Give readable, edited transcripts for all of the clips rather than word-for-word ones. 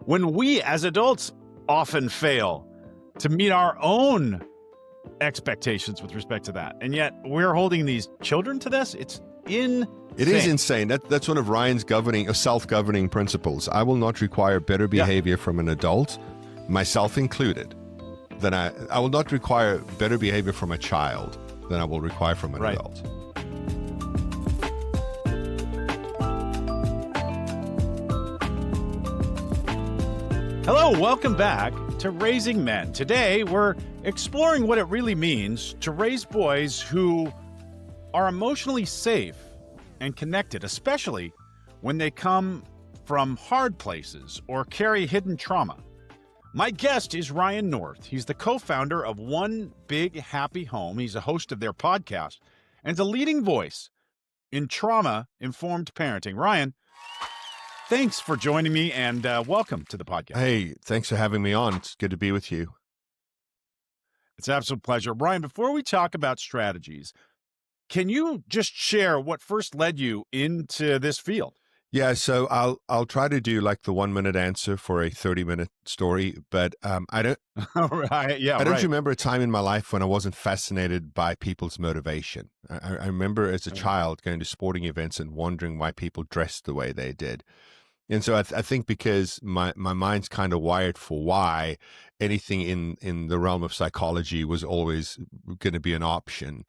when we as adults often fail to meet our own expectations with respect to that. And yet we're holding these children to this. It's insane. It is insane. That's one of Ryan's self-governing principles. I will not require better behavior from an adult, myself included, than I will not require better behavior from a child than I will require from an adult. Hello, welcome back to Raising Men. Today, we're exploring what it really means to raise boys who are emotionally safe and connected, especially when they come from hard places or carry hidden trauma. My guest is Ryan North. He's the co-founder of One Big Happy Home. He's a host of their podcast and a leading voice in trauma-informed parenting. Ryan, thanks for joining me and welcome to the podcast. Hey, thanks for having me on. It's good to be with you. It's an absolute pleasure. Ryan, before we talk about strategies, can you just share what first led you into this field? Yeah, so I'll try to do like the 1-minute answer for a 30-minute story, but I don't remember a time in my life when I wasn't fascinated by people's motivation. I remember as a child going to sporting events and wondering why people dressed the way they did. And so I think because my mind's kind of wired for why anything in the realm of psychology was always going to be an option.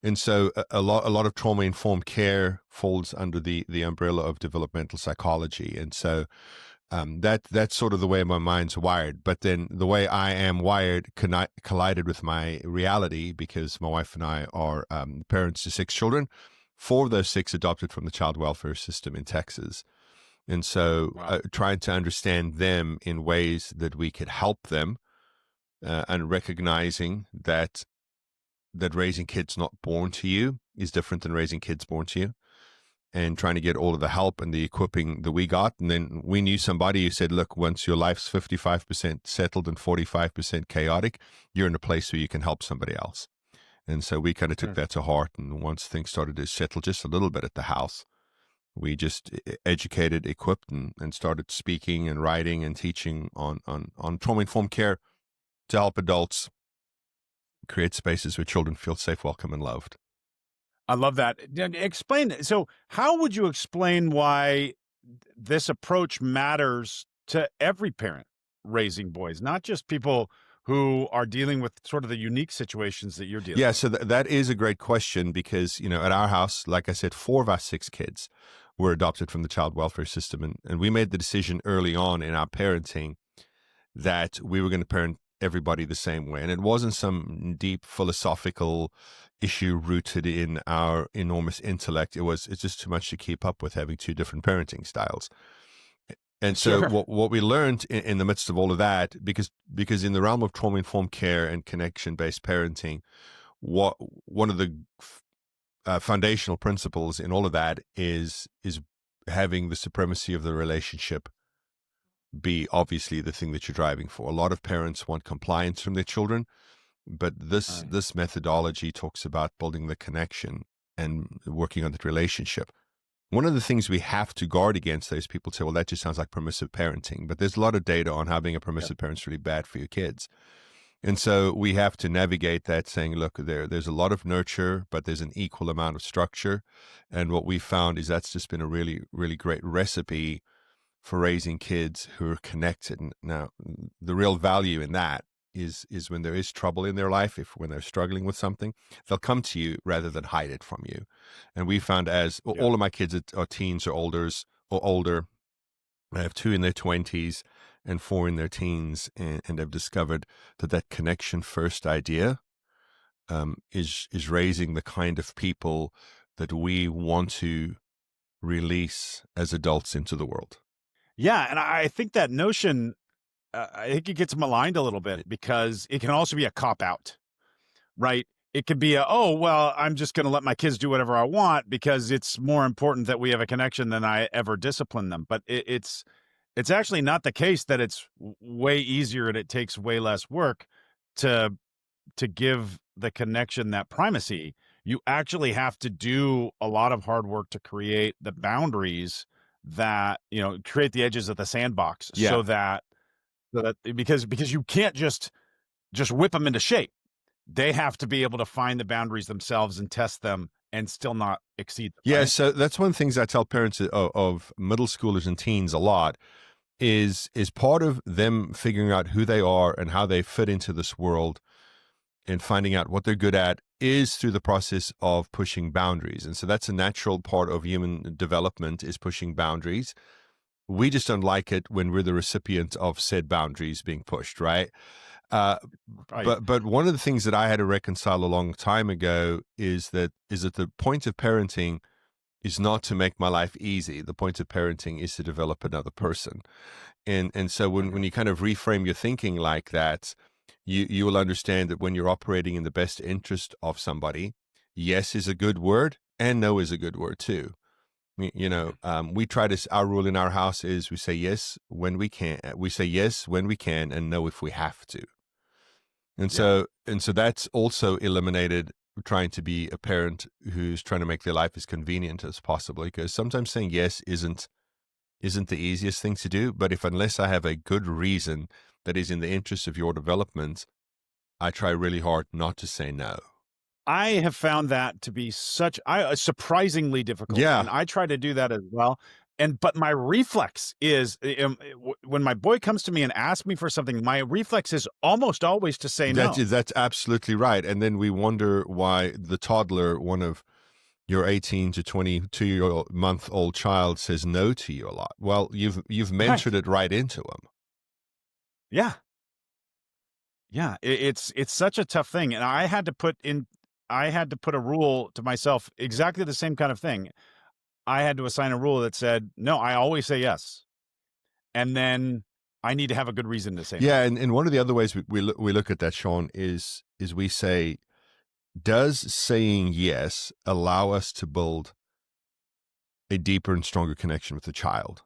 And so a lot of trauma-informed care falls under the umbrella of developmental psychology. And so that's sort of the way my mind's wired. But then the way I am wired collided with my reality because my wife and I are parents to 6 children, 4 of those 6 adopted from the child welfare system in Texas. And so trying to understand them in ways that we could help them and recognizing that raising kids not born to you is different than raising kids born to you, and trying to get all of the help and the equipping that we got. And then we knew somebody who said, look, once your life's 55% settled and 45% chaotic, you're in a place where you can help somebody else. And so we kind of took that to heart. And once things started to settle just a little bit at the house, we just educated, equipped, and started speaking and writing and teaching on trauma-informed care to help adults create spaces where children feel safe, welcome, and loved. I love that. Explain. So how would you explain why this approach matters to every parent raising boys, not just people who are dealing with sort of the unique situations that you're dealing with? Yeah, so that is a great question because, at our house, like I said, 4 of our 6 kids were adopted from the child welfare system. And we made the decision early on in our parenting that we were going to parent everybody the same way. And it wasn't some deep philosophical issue rooted in our enormous intellect. It's just too much to keep up with having 2 different parenting styles. And so what we learned in the midst of all of that, because in the realm of trauma-informed care and connection-based parenting, one of the foundational principles in all of that is having the supremacy of the relationship be obviously the thing that you're driving for. A lot of parents want compliance from their children, but this methodology talks about building the connection and working on that relationship. One of the things we have to guard against is people say, well, that just sounds like permissive parenting, but there's a lot of data on how being a permissive parent is really bad for your kids. And so we have to navigate that saying, look, there's a lot of nurture, but there's an equal amount of structure. And what we found is that's just been a really, really great recipe for raising kids who are connected. Now, the real value in that is when there is trouble in their life, when they're struggling with something, they'll come to you rather than hide it from you. And we found all of my kids are teens or older. I have 2 in their 20s and 4 in their teens, and I've discovered that connection first idea is raising the kind of people that we want to release as adults into the world. Yeah, and I think that notion, I think it gets maligned a little bit because it can also be a cop-out, right? It could be I'm just going to let my kids do whatever I want because it's more important that we have a connection than I ever discipline them. But it's actually not the case that it's way easier and it takes way less work to give the connection that primacy. You actually have to do a lot of hard work to create the boundaries that, create the edges of the sandbox Yeah. so that because you can't just whip them into shape. They have to be able to find the boundaries themselves and test them and still not exceed them, Yeah, right? so that's one of the things I tell parents of middle schoolers and teens a lot is part of them figuring out who they are and how they fit into this world and finding out what they're good at is through the process of pushing boundaries. And so that's a natural part of human development, is pushing boundaries. We just don't like it when we're the recipient of said boundaries being pushed, right? Uh, Right. but one of the things that I had to reconcile a long time ago is that the point of parenting is not to make my life easy. The point of parenting is to develop another person. And so when you kind of reframe your thinking like that, you will understand that when you're operating in the best interest of somebody, yes is a good word and no is a good word too. We try to, our rule in our house is we say yes when we can. We say yes when we can and no if we have to. And Yeah. so that's also eliminated trying to be a parent who's trying to make their life as convenient as possible, because sometimes saying yes isn't the easiest thing to do. But unless I have a good reason that is in the interest of your development, I try really hard not to say no. I have found that to be surprisingly difficult, Yeah. and I try to do that as well. But my reflex is, when my boy comes to me and asks me for something, my reflex is almost always to say no. That's absolutely right. And then we wonder why the toddler, one of your 18 to 22-month old child, says no to you a lot. Well, you've Right. mentored it right into him. Yeah. Yeah. It's such a tough thing, and I had to put a rule to myself, exactly the same kind of thing. I had to assign a rule that said, "No, I always say yes." And then I need to have a good reason to say no. Yeah, and one of the other ways we look at that, Sean, is we say, does saying yes allow us to build a deeper and stronger connection with the child?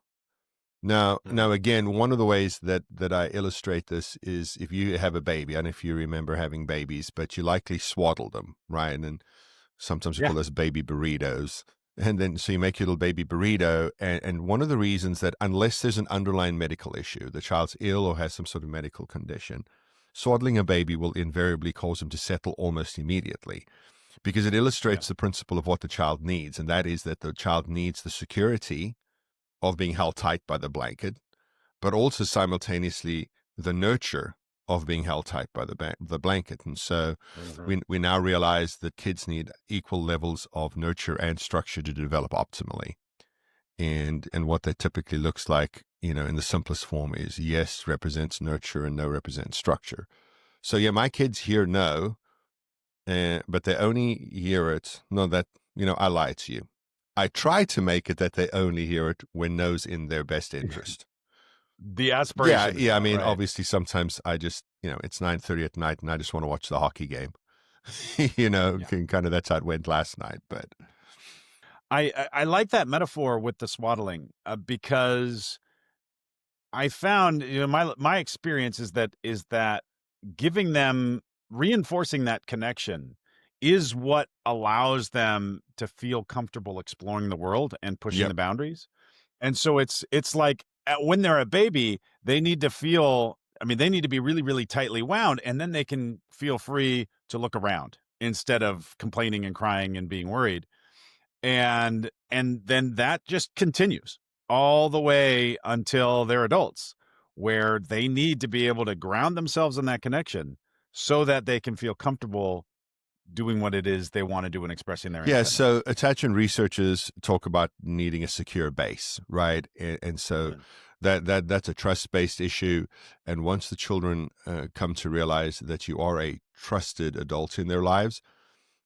Now, Mhm. again, one of the ways that I illustrate this is if you have a baby. I don't know if you remember having babies, but you likely swaddle them, right? And then sometimes we call Yeah. those baby burritos. And then so you make your little baby burrito. And one of the reasons that, unless there's an underlying medical issue, the child's ill or has some sort of medical condition, swaddling a baby will invariably cause them to settle almost immediately, because it Yeah. illustrates the principle of what the child needs. And that is that the child needs the security of being held tight by the blanket, but also simultaneously the nurture of being held tight by the blanket. And so Mhm. we now realize that kids need equal levels of nurture and structure to develop optimally. And what that typically looks like, in the simplest form, is yes represents nurture and no represents structure. So yeah, my kids hear no, but they only hear it. No, that, I lied to you. I try to make it that they only hear it when no's in their best interest. The Yeah, aspiration is yeah. I no, mean, right? obviously, sometimes I just, it's 9:30 at night, and I just want to watch the hockey game. Yeah. Kind of that's how it went last night. But I like that metaphor with the swaddling, because I found, my experience is that giving them reinforcing that connection is what allows them to feel comfortable exploring the world and pushing yep, the boundaries. And so it's like, when they're a baby, they need to feel, they need to be really, really tightly wound, and then they can feel free to look around instead of complaining and crying and being worried. And then that just continues all the way until they're adults, where they need to be able to ground themselves in that connection so that they can feel comfortable doing what it is they want to do and expressing their yeah. So independence. attachment researchers talk about needing a secure base, right? And so Mm. that's a trust based issue. And once the children come to realize that you are a trusted adult in their lives,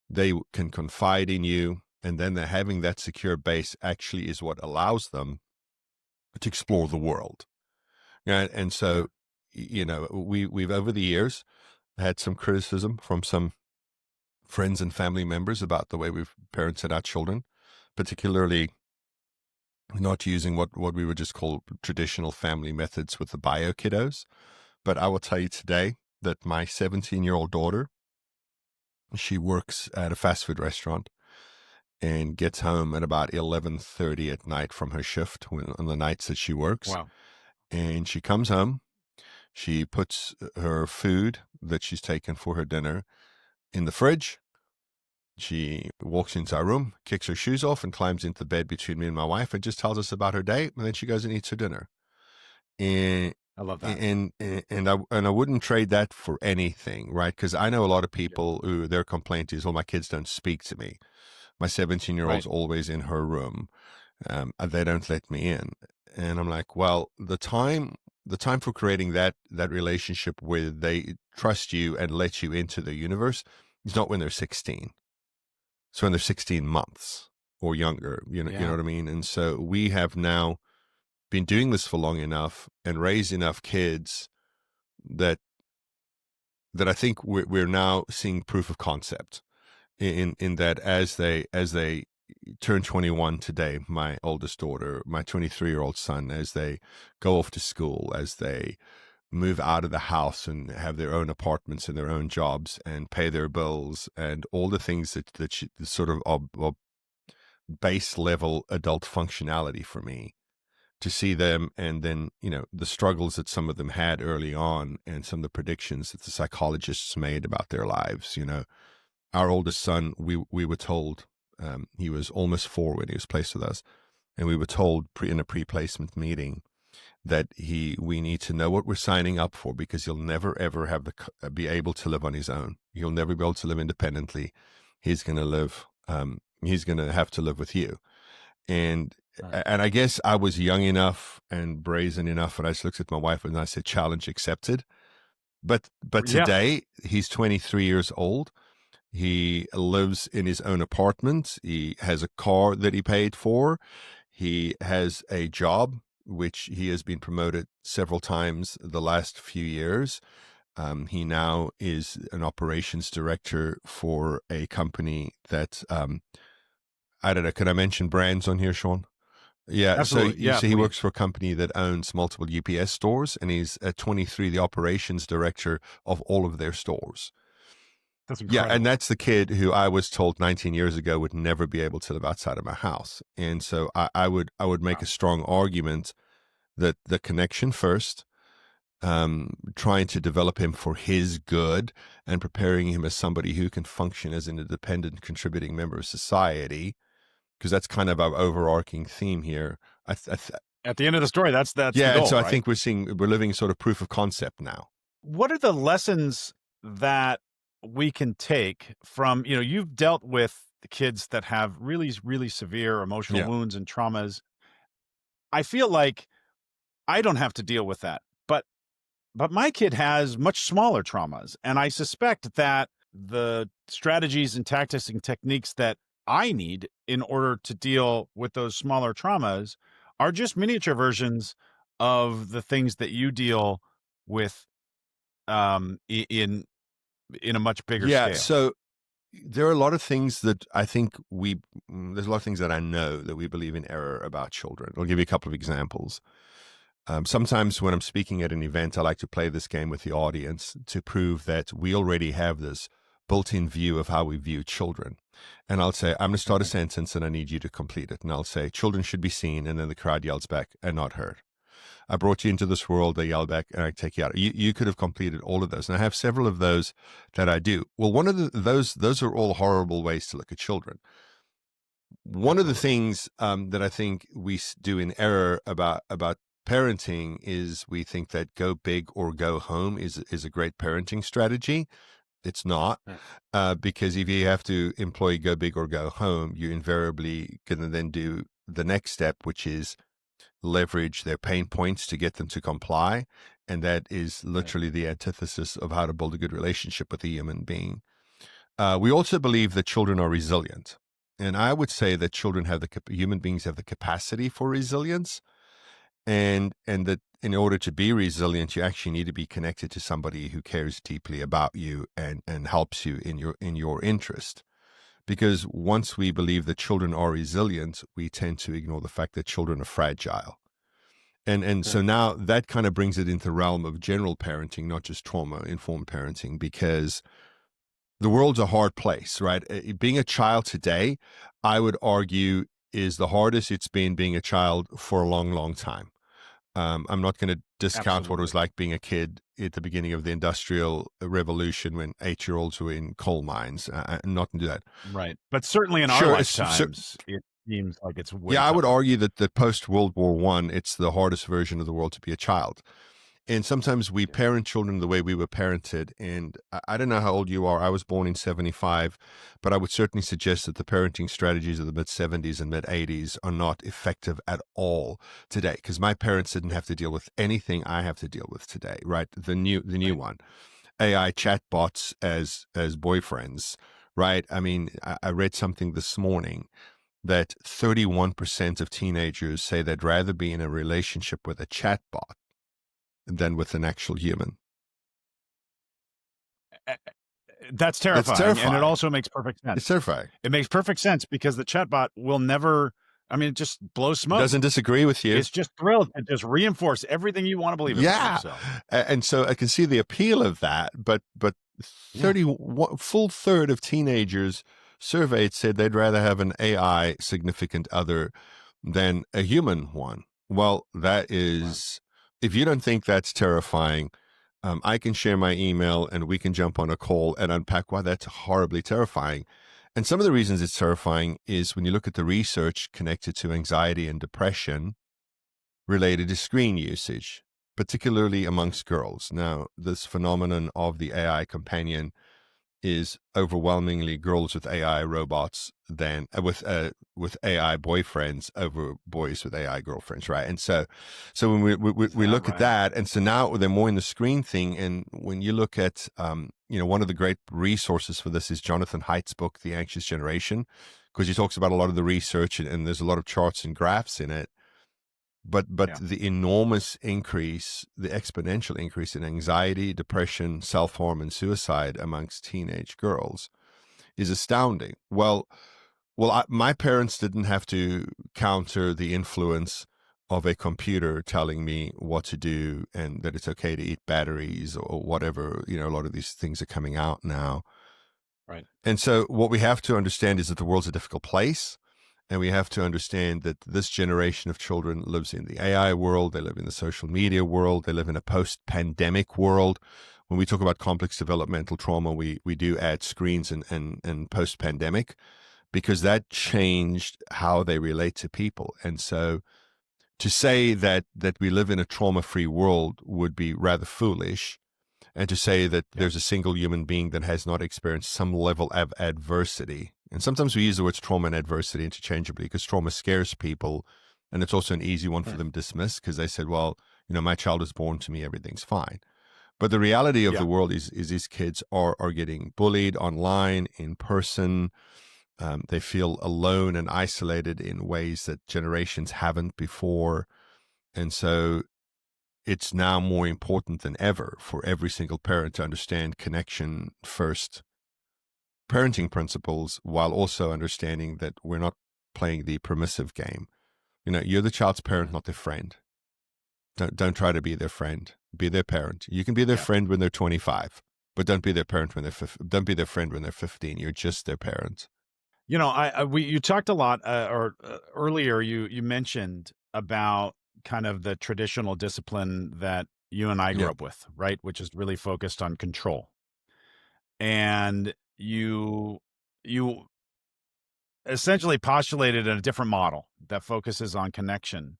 they can confide in you, and then they're having that secure base actually is what allows them to explore the world. And Yeah. so, we've over the years had some criticism from some friends and family members about the way we've parented our children, particularly not using what we would just call traditional family methods with the bio kiddos. But I will tell you today that my 17-year-old daughter, she works at a fast food restaurant, and gets home at about 11:30 at night from her shift on the nights that she works. Wow. And she comes home, she puts her food that she's taken for her dinner in the fridge. She walks into our room, kicks her shoes off, and climbs into the bed between me and my wife and just tells us about her day. And then she goes and eats her dinner. And I love that. and I wouldn't trade that for anything, right? Because I know a lot of Yeah. people who their complaint is, "Well, my kids don't speak to me. My 17-year-old's Right. always in her room. They don't let me in." And I'm like, well, the time for creating that relationship where they trust you and let you into their universe is not when they're 16. It's when they're 16 months or younger. You know Yeah. what I mean? And so we have now been doing this for long enough and raised enough kids that I think we're now seeing proof of concept in that as they turn 21 today, my oldest daughter, my 23-year-old son, as they go off to school, as they move out of the house and have their own apartments and their own jobs and pay their bills and all the things that sort of are base level adult functionality for me, to see them, and then the struggles that some of them had early on and some of the predictions that the psychologists made about their lives. Our oldest son, we were told, he was almost 4 when he was placed with us, and we were told in a pre-placement meeting that we need to know what we're signing up for, because he'll never ever be able to live on his own. He'll never be able to live independently. He's going to live. He's going to have to live with you. And Right. I guess I was young enough and brazen enough, and I just looked at my wife and I said, "Challenge accepted." But Yeah. today he's 23 years old. He lives in his own apartment. He has a car that he paid for. He has a job, which he has been promoted several times the last few years. He now is an operations director for a company that, I don't know, can I mention brands on here, Sean? Yeah, so Absolutely. Yeah. he Please. works for a company that owns multiple UPS stores, and he's at 23 the operations director of all of their stores. That's Yeah, and incredible. that's the kid who I was told 19 years ago would never be able to live outside of my house. And so I would make a Wow. strong argument that the connection first, trying to develop him for his good and preparing him as somebody who can function as an independent, contributing member of society, because that's kind of our overarching theme here. At the end of the story, that's the Yeah, and goal, so I right? think we're living sort of proof of concept now. What are the lessons that we can take from, you've dealt with the kids that have really, really severe emotional Yeah. wounds and traumas. I feel like I don't have to deal with that, but my kid has much smaller traumas, and I suspect that the strategies and tactics and techniques that I need in order to deal with those smaller traumas are just miniature versions of the things that you deal with in a much bigger Yeah, scale. so there are a lot of things that I think there's a lot of things that I know that we believe in error about children. I'll give you a couple of examples. Sometimes when I'm speaking at an event, I like to play this game with the audience to prove that we already have this built-in view of how we view children. And I'll say, I'm going to start a Okay. sentence and I need you to complete it. And I'll say, children should be seen. And then the crowd yells back, and not heard. I brought you into this world, they yell back, and I take you out. You could have completed all of those. And I have several of those that I do. Well, one of those are all horrible ways to look at children. One of the Absolutely. things that I think we do in error about parenting is we think that go big or go home is a great parenting strategy. It's not, Right. because if you have to employ go big or go home, you're invariably going to then do the next step, which is leverage their pain points to get them to comply. And that is Right. literally the antithesis of how to build a good relationship with a human being. We also believe that children are resilient. And I would say that human beings have the capacity for resilience, and that in order to be resilient, you actually need to be connected to somebody who cares deeply about you and helps you in your interest. Because once we believe that children are resilient, we tend to ignore the fact that children are fragile. And so Sure. now that kind of brings it into the realm of general parenting, not just trauma informed parenting, because the world's a hard place, right? Being a child today, I would argue, is the hardest it's been being a child for a long, long time. I'm not going to discount what it was Absolutely. like being a kid at the beginning of the Industrial Revolution when 8-year-olds were in coal mines. Not to do that. Right. But certainly in our Sure, lifetimes, it seems like it's way yeah, I would tougher. argue that post World War One, it's the hardest version of the world to be a child. And sometimes we Yeah. parent children the way we were parented. And I don't know how old you are. I was born in 75, but I would certainly suggest that the parenting strategies of the mid 70s and mid 80s are not effective at all today, because my parents didn't have to deal with anything I have to deal with today, right? The new Right. one, AI chatbots as boyfriends, right? I mean, I read something this morning that 31% of teenagers say they'd rather be in a relationship with a chatbot than with an actual human. A- That's That's terrifying. And it terrifying. also makes perfect It's sense. terrifying. It makes perfect sense because the chatbot will never, I mean, it just blows It smoke. doesn't disagree with you. It's just thrilled to just reinforce everything you want to believe about Yeah. yourself. And so I can see the appeal of that, but Yeah. 31 full third of teenagers surveyed said they'd rather have an AI significant other than a human one. Well, that Wow. is, if you don't think that's terrifying, I can share my email and we can jump on a call and unpack why that's horribly terrifying. And some of the reasons it's terrifying is when you look at the research connected to anxiety and depression related to screen usage, particularly amongst girls. Now, this phenomenon of the AI companion is overwhelmingly girls with AI robots than with AI boyfriends over boys with AI girlfriends, right? And so when we look at Right. that, and so now they're more in the screen thing. And when you look at one of the great resources for this is Jonathan Haidt's book, The Anxious Generation, because he talks about a lot of the research and there's a lot of charts and graphs in it. But Yeah. the enormous increase, the exponential increase in anxiety, depression, self-harm, and suicide amongst teenage girls is astounding. My parents didn't have to counter the influence of a computer telling me what to do and that it's okay to eat batteries or whatever. A lot of these things are coming out now. Right. And so what we have to understand is that the world's a difficult place. And we have to understand that this generation of children lives in the AI world. They live in the social media world. They live in a post-pandemic world. When we talk about complex developmental trauma, we do add screens and post-pandemic because that changed how they relate to people. And so to say that we live in a trauma-free world would be rather foolish. And to say that Yeah. there's a single human being that has not experienced some level of adversity. And sometimes we use the words trauma and adversity interchangeably because trauma scares people. And it's also an easy one for them to dismiss because they said, well, my child was born to me, everything's fine. But the reality of Yeah. the world is these kids are getting bullied online, in person. They feel alone and isolated in ways that generations haven't before. And so it's now more important than ever for every single parent to understand connection first parenting principles while also understanding that we're not playing the permissive game. You're the child's parent, not their friend. Don't try to be their friend. Be their parent. You can be their Yeah. friend when they're 25, but don't be their parent when they're don't be their friend when they're 15. You're just their parent. You talked a lot, earlier. You mentioned about kind of the traditional discipline that you and I grew Yeah. up with, right? Which is really focused on control. And you essentially postulated a different model that focuses on connection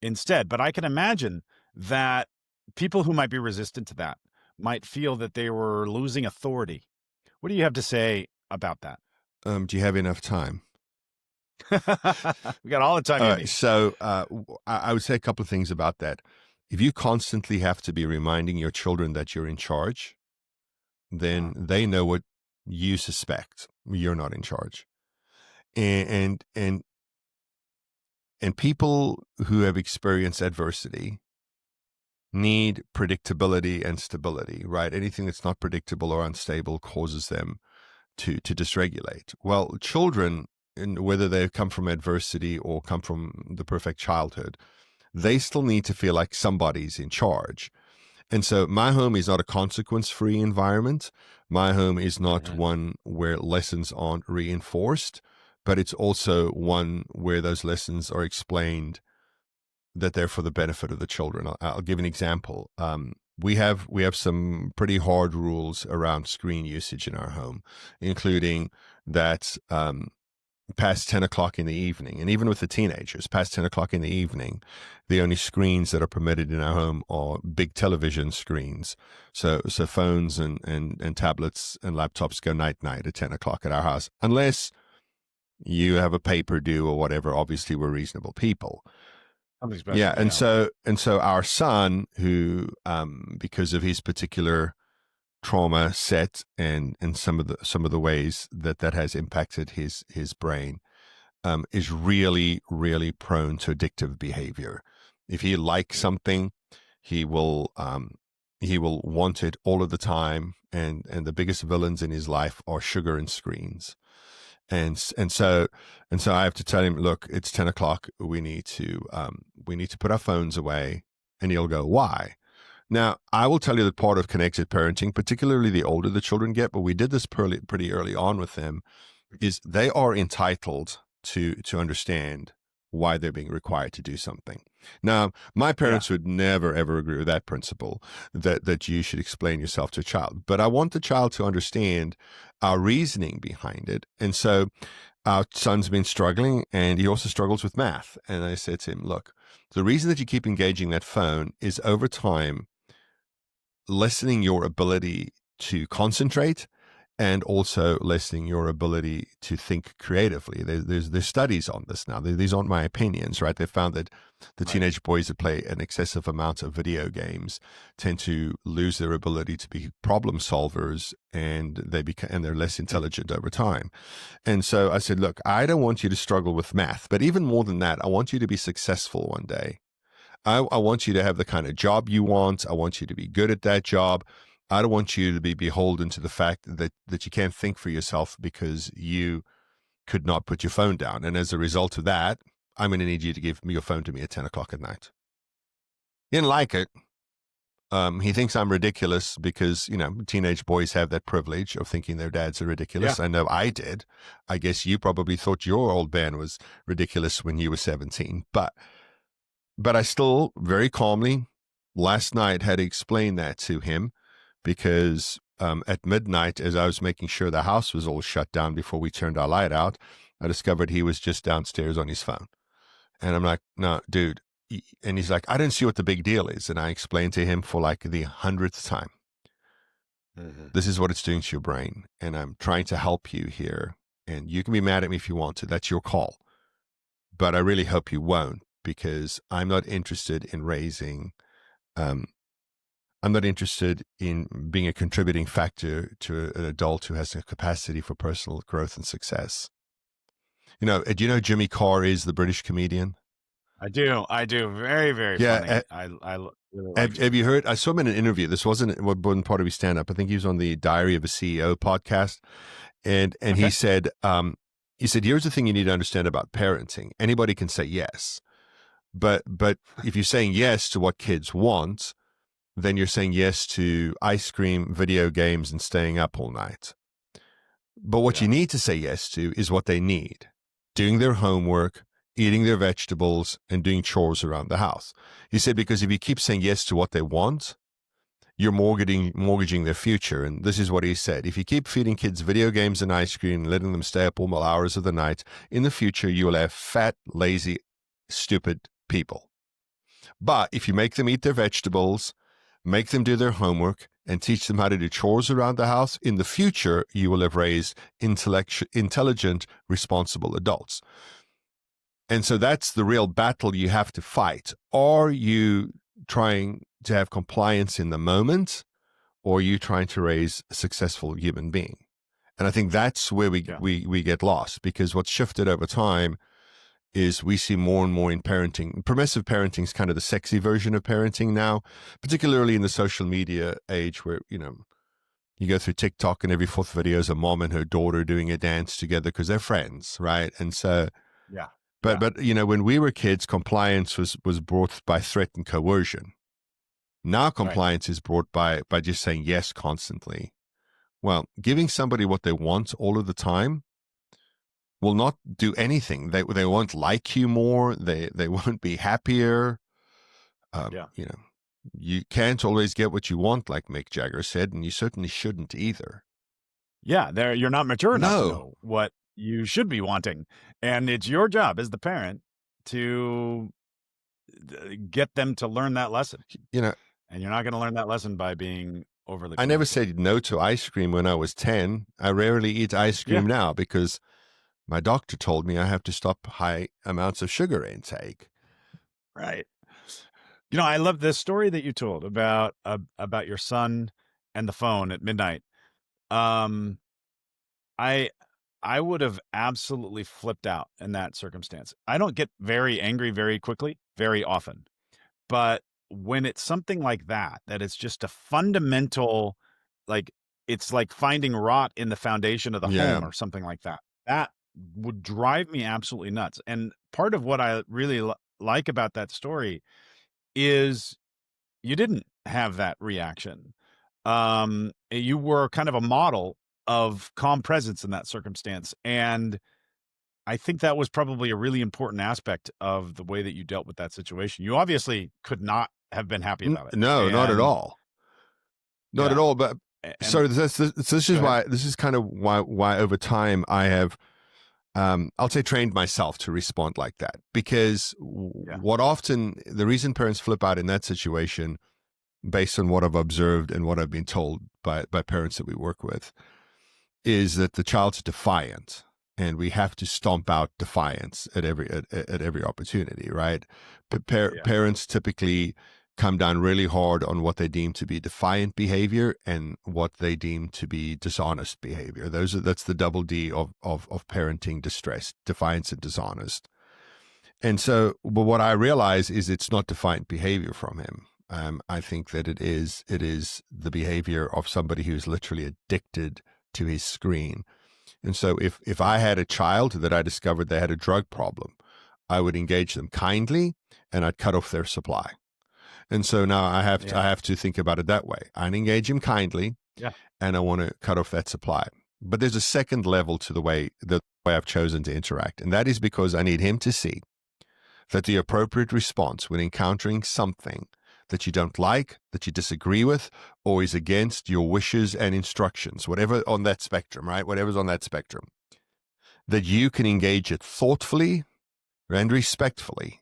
instead. But I can imagine that people who might be resistant to that might feel that they were losing authority. What do you have to say about that? Do you have enough time? We got all the time All you right. need. So I would say a couple of things about that. If you constantly have to be reminding your children that you're in charge, then they know what you suspect. You're not in charge. And people who have experienced adversity need predictability and stability, right? Anything that's not predictable or unstable causes them to dysregulate. Well, children, whether they come from adversity or come from the perfect childhood, they still need to feel like somebody's in charge. And so my home is not a consequence-free environment. My home is not one where lessons aren't reinforced, but it's also one where those lessons are explained, that they're for the benefit of the children. I'll give an example. We have some pretty hard rules around screen usage in our home, including that past 10 o'clock in the evening, and even with the teenagers, past 10 o'clock in the evening, the only screens that are permitted in our home are big television screens. So phones and tablets and laptops go night-night at 10 o'clock at our house, unless you have a paper due or whatever. Obviously, we're reasonable people. Yeah, and so our son, who because of his particular trauma set and some of the ways that has impacted his brain, is really, really prone to addictive behavior. If he likes something, he will want it all of the time, and the biggest villains in his life are sugar and screens. And so I have to tell him, look, it's 10 o'clock. We need to put our phones away. And he'll go, why? Now, I will tell you that part of connected parenting, particularly the older the children get, but we did this pretty early on with them, is they are entitled to understand why they're being required to do something. Now, my parents would never, ever agree with that principle, that you should explain yourself to a child. But I want the child to understand our reasoning behind it. And so our son's been struggling, and he also struggles with math. And I said to him, look, the reason that you keep engaging that phone is over time lessening your ability to concentrate, and also lessening your ability to think creatively. There's studies on this now. These aren't my opinions, right? They found that the teenage boys that play an excessive amount of video games tend to lose their ability to be problem solvers, and they're less intelligent over time. And so I said, look, I don't want you to struggle with math, but even more than that, I want you to be successful one day. I want you to have the kind of job you want. I want you to be good at that job. I don't want you to be beholden to the fact that you can't think for yourself because you could not put your phone down. And as a result of that, I'm going to need you to give me your phone to me at 10 o'clock at night. He didn't like it. He thinks I'm ridiculous because, teenage boys have that privilege of thinking their dads are ridiculous. Yeah. I know I did. I guess you probably thought your old man was ridiculous when you were 17. But I still very calmly last night had to explain that to him, because at midnight, as I was making sure the house was all shut down before we turned our light out, I discovered he was just downstairs on his phone. And I'm like, no, dude. And he's like, I didn't see what the big deal is. And I explained to him for like the 100th time, this is what it's doing to your brain. And I'm trying to help you here. And you can be mad at me if you want to. That's your call. But I really hope you won't, because I'm not interested in raising I'm not interested in being a contributing factor to an adult who has a capacity for personal growth and success. Do you know Jimmy Carr is the British comedian? I do. Very, very funny. I really like have you heard? I saw him in an interview. This wasn't part of his stand-up. I think he was on the Diary of a CEO podcast. And okay. He said, here's the thing you need to understand about parenting. Anybody can say yes. But if you're saying yes to what kids want, then you're saying yes to ice cream, video games, and staying up all night. But what you need to say yes to is what they need: doing their homework, eating their vegetables, and doing chores around the house. He said, because if you keep saying yes to what they want, you're mortgaging their future. And this is what he said: if you keep feeding kids video games and ice cream and letting them stay up all hours of the night, in the future you will have fat, lazy, stupid people. But if you make them eat their vegetables, make them do their homework, and teach them how to do chores around the house, in the future, you will have raised intelligent, responsible adults. And so that's the real battle you have to fight. Are you trying to have compliance in the moment, or are you trying to raise a successful human being? And I think that's where we get lost, because what's shifted over time is we see more and more in parenting. Permissive parenting is kind of the sexy version of parenting now, particularly in the social media age, where, you go through TikTok and every fourth video is a mom and her daughter doing a dance together because they're friends, right? And so, but when we were kids, compliance was brought by threat and coercion. Now Right. compliance is brought by just saying yes constantly. Well, giving somebody what they want all of the time will not do anything. They won't like you more. They won't be happier. Yeah. You know, you can't always get what you want, like Mick Jagger said, and you certainly shouldn't either. Yeah. You're not mature enough to No, know what you should be wanting. And it's your job as the parent to get them to learn that lesson. you know, And you're not going to learn that lesson by being overly I never permissive. said no to ice cream when I was 10. I rarely eat ice Yeah. cream now because my doctor told me I have to stop high amounts of sugar intake. Right. I love this story that you told about your son and the phone at midnight. Um, I I would have absolutely flipped out in that circumstance. I don't get very angry very quickly, very often. But when it's something like that, that it's just a fundamental, like, it's like finding rot in the foundation of the Yeah. home or something like that. That would drive me absolutely nuts. And part of what I really like about that story is you didn't have that reaction. You were kind of a model of calm presence in that circumstance. And I think that was probably a really important aspect of the way that you dealt with that situation. You obviously could not have been happy about it. No, not at And all. Not at yeah, all. But and so this go is ahead. why this is kind of why over time I have I'll say trained myself to respond like that, because Yeah. what often the reason parents flip out in that situation, based on what I've observed and what I've been told by parents that we work with, is that the child's defiant, and we have to stomp out defiance at every opportunity, right? Yeah. Parents typically come down really hard on what they deem to be defiant behavior and what they deem to be dishonest behavior. That's the double D of parenting distress: defiance and dishonest. And so, but what I realize is it's not defiant behavior from him. I think that it is the behavior of somebody who's literally addicted to his screen. And so if I had a child that I discovered they had a drug problem, I would engage them kindly and I'd cut off their supply. And so now I Yeah. have to think about it that way. I engage him kindly Yeah. and I want to cut off that supply. But there's a second level to the way I've chosen to interact. And that is because I need him to see that the appropriate response when encountering something that you don't like, that you disagree with, or is against your wishes and instructions, whatever on that spectrum, right? Whatever's on that spectrum, that you can engage it thoughtfully and respectfully,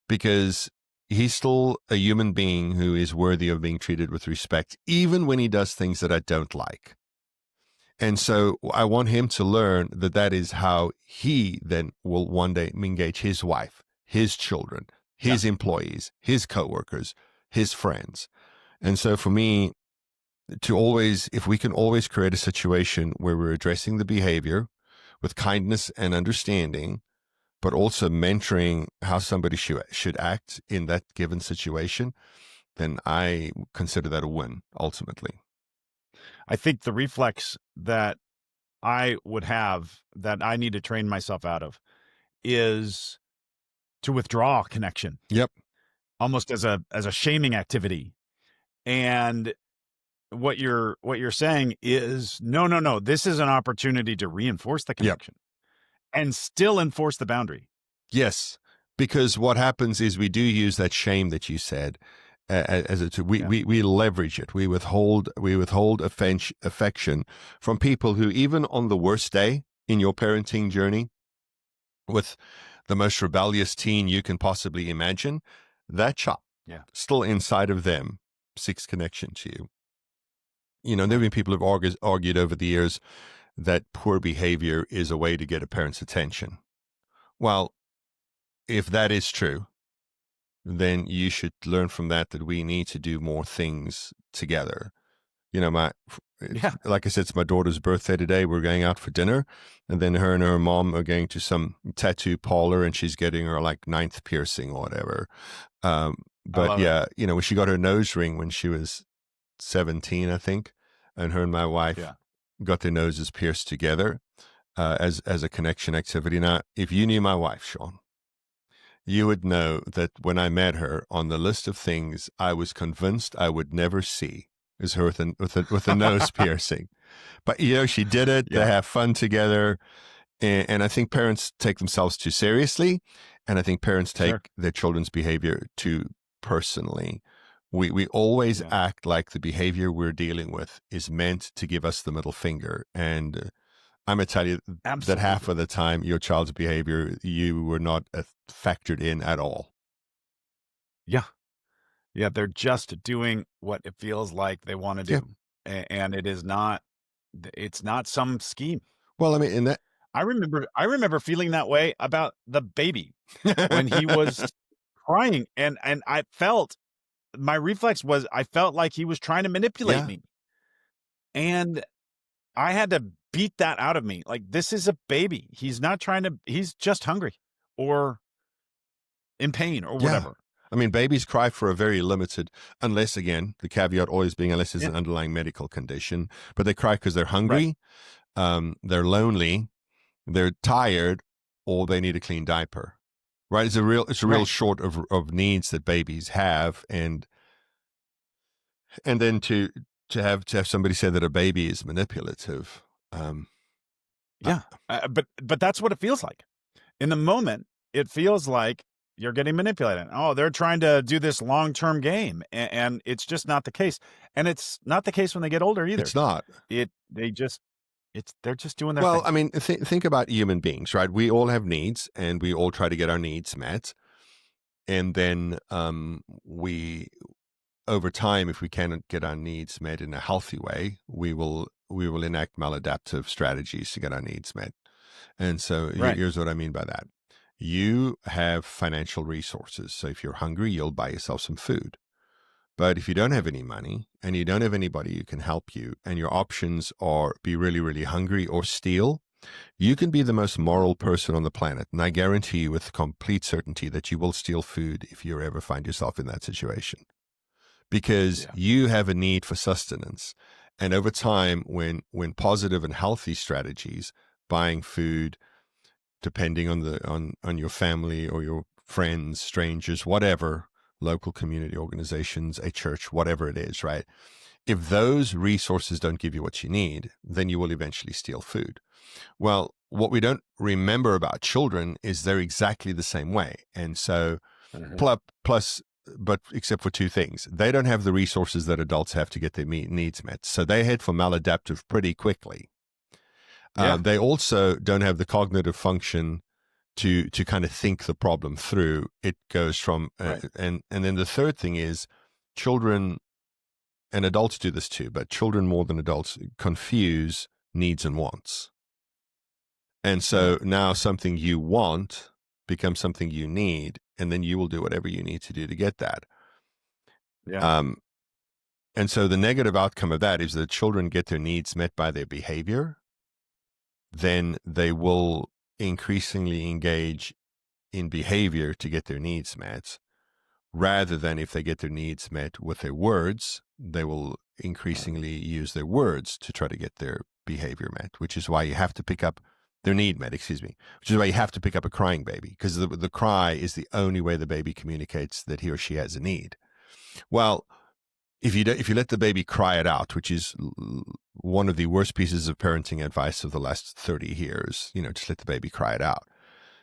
because he's still a human being who is worthy of being treated with respect, even when he does things that I don't like. And so I want him to learn that that is how he then will one day engage his wife, his children, Yeah. his employees, his coworkers, his friends. And so for me, if we can always create a situation where we're addressing the behavior with kindness and understanding, but also mentoring how somebody should act in that given situation, then I consider that a win ultimately. I think the reflex that I would have that I need to train myself out of is to withdraw connection, Yep. almost as a shaming activity. And what you're saying is no, no, no. This is an opportunity to reinforce the Yep. connection and still enforce the boundary. Yes, because what happens is we do use that shame that you said as a tool. Yeah. We leverage it. We withhold affection from people who, even on the worst day in your parenting journey, with the most rebellious teen you can possibly imagine, that child, Yeah. still inside of them, seeks connection to you. There have been people who've argued over the years that poor behavior is a way to get a parent's attention. Well, if that is true, then you should learn from that we need to do more things together. Yeah. Like I said, it's my daughter's birthday today. We're going out for dinner, and then her and her mom are going to some tattoo parlor, and she's getting her like ninth piercing or whatever. I But love it. yeah, when she got her nose ring when she was 17, I think, and her and my wife Yeah. got their noses pierced together as a connection activity. Now, if you knew my wife, Sean, you would know that when I met her, on the list of things I was convinced I would never see is her with a nose piercing. But, she did it. They Yeah, have fun together. And I think parents take themselves too seriously. And I think parents sure. take their children's behavior too personally. We always Yeah, act like the behavior we're dealing with is meant to give us the middle finger. And I'm going to tell you that half absolutely. of the time, your child's behavior, you were not factored in at all. Yeah. Yeah, they're just doing what it feels like they wanna Yeah. do, and it is not it's not some scheme. Well, I mean, in that. I remember feeling that way about the baby when he was crying, and I felt my reflex was I felt like he was trying to manipulate Yeah. me, and I had to beat that out of me, like, this is a baby. He's just hungry or in pain or Yeah. whatever. I mean, babies cry for a very limited, unless, again, the caveat always being unless there's Yeah, an underlying medical condition, but they cry because they're right, hungry, they're lonely, they're tired, or they need a clean diaper. Right? It's a real right. short of needs that babies have, and then to have somebody say that a baby is manipulative. Um, I- Yeah, but that's what it feels like. In the moment, it feels like you're getting manipulated. Oh, they're trying to do this long-term game, and it's just not the case. And it's not the case when they get older either. it's not. They're just doing their Well, thing. I mean, think about human beings, right? We all have needs, and we all try to get our needs met. And then we, over time, if we cannot get our needs met in a healthy way, we will enact maladaptive strategies to get our needs met. And so Right. here's what I mean by that. You have financial resources. So if you're hungry, you'll buy yourself some food. But if you don't have any money and you don't have anybody who can help you, and your options are be really, really hungry or steal, you can be the most moral person on the planet. And I guarantee you with complete certainty that you will steal food if you ever find yourself in that situation, because Yeah. you have a need for sustenance. And over time, when positive and healthy strategies, buying food, depending on your family or your friends, strangers, whatever, local community organizations, a church, whatever it is, right? If those resources don't give you what you need, then you will eventually steal food. Well, what we don't remember about children is they're exactly the same way. And so, Mhm. plus, but except for two things, they don't have the resources that adults have to get their needs met. So they head for maladaptive pretty quickly. Yeah. They also don't have the cognitive function to kind of think the problem through. It goes from Right. and then the third thing is children, and adults do this too, but children more than adults confuse needs and wants. And Mm. so now something you want becomes something you need, and then you will do whatever you need to do to get that. Yeah. Um, and so the negative outcome of that is that children get their needs met by their behavior, then they will increasingly engage in behavior to get their needs met, rather than if they get their needs met with their words, they will increasingly use their words to try to get their behavior met, which is why you have to pick up their need met, excuse me, which is why you have to pick up a crying baby, because the cry is the only way the baby communicates that he or she has a need. Well, if you let the baby cry it out, which is one of the worst pieces of parenting advice of the last 30 years, just let the baby cry it out.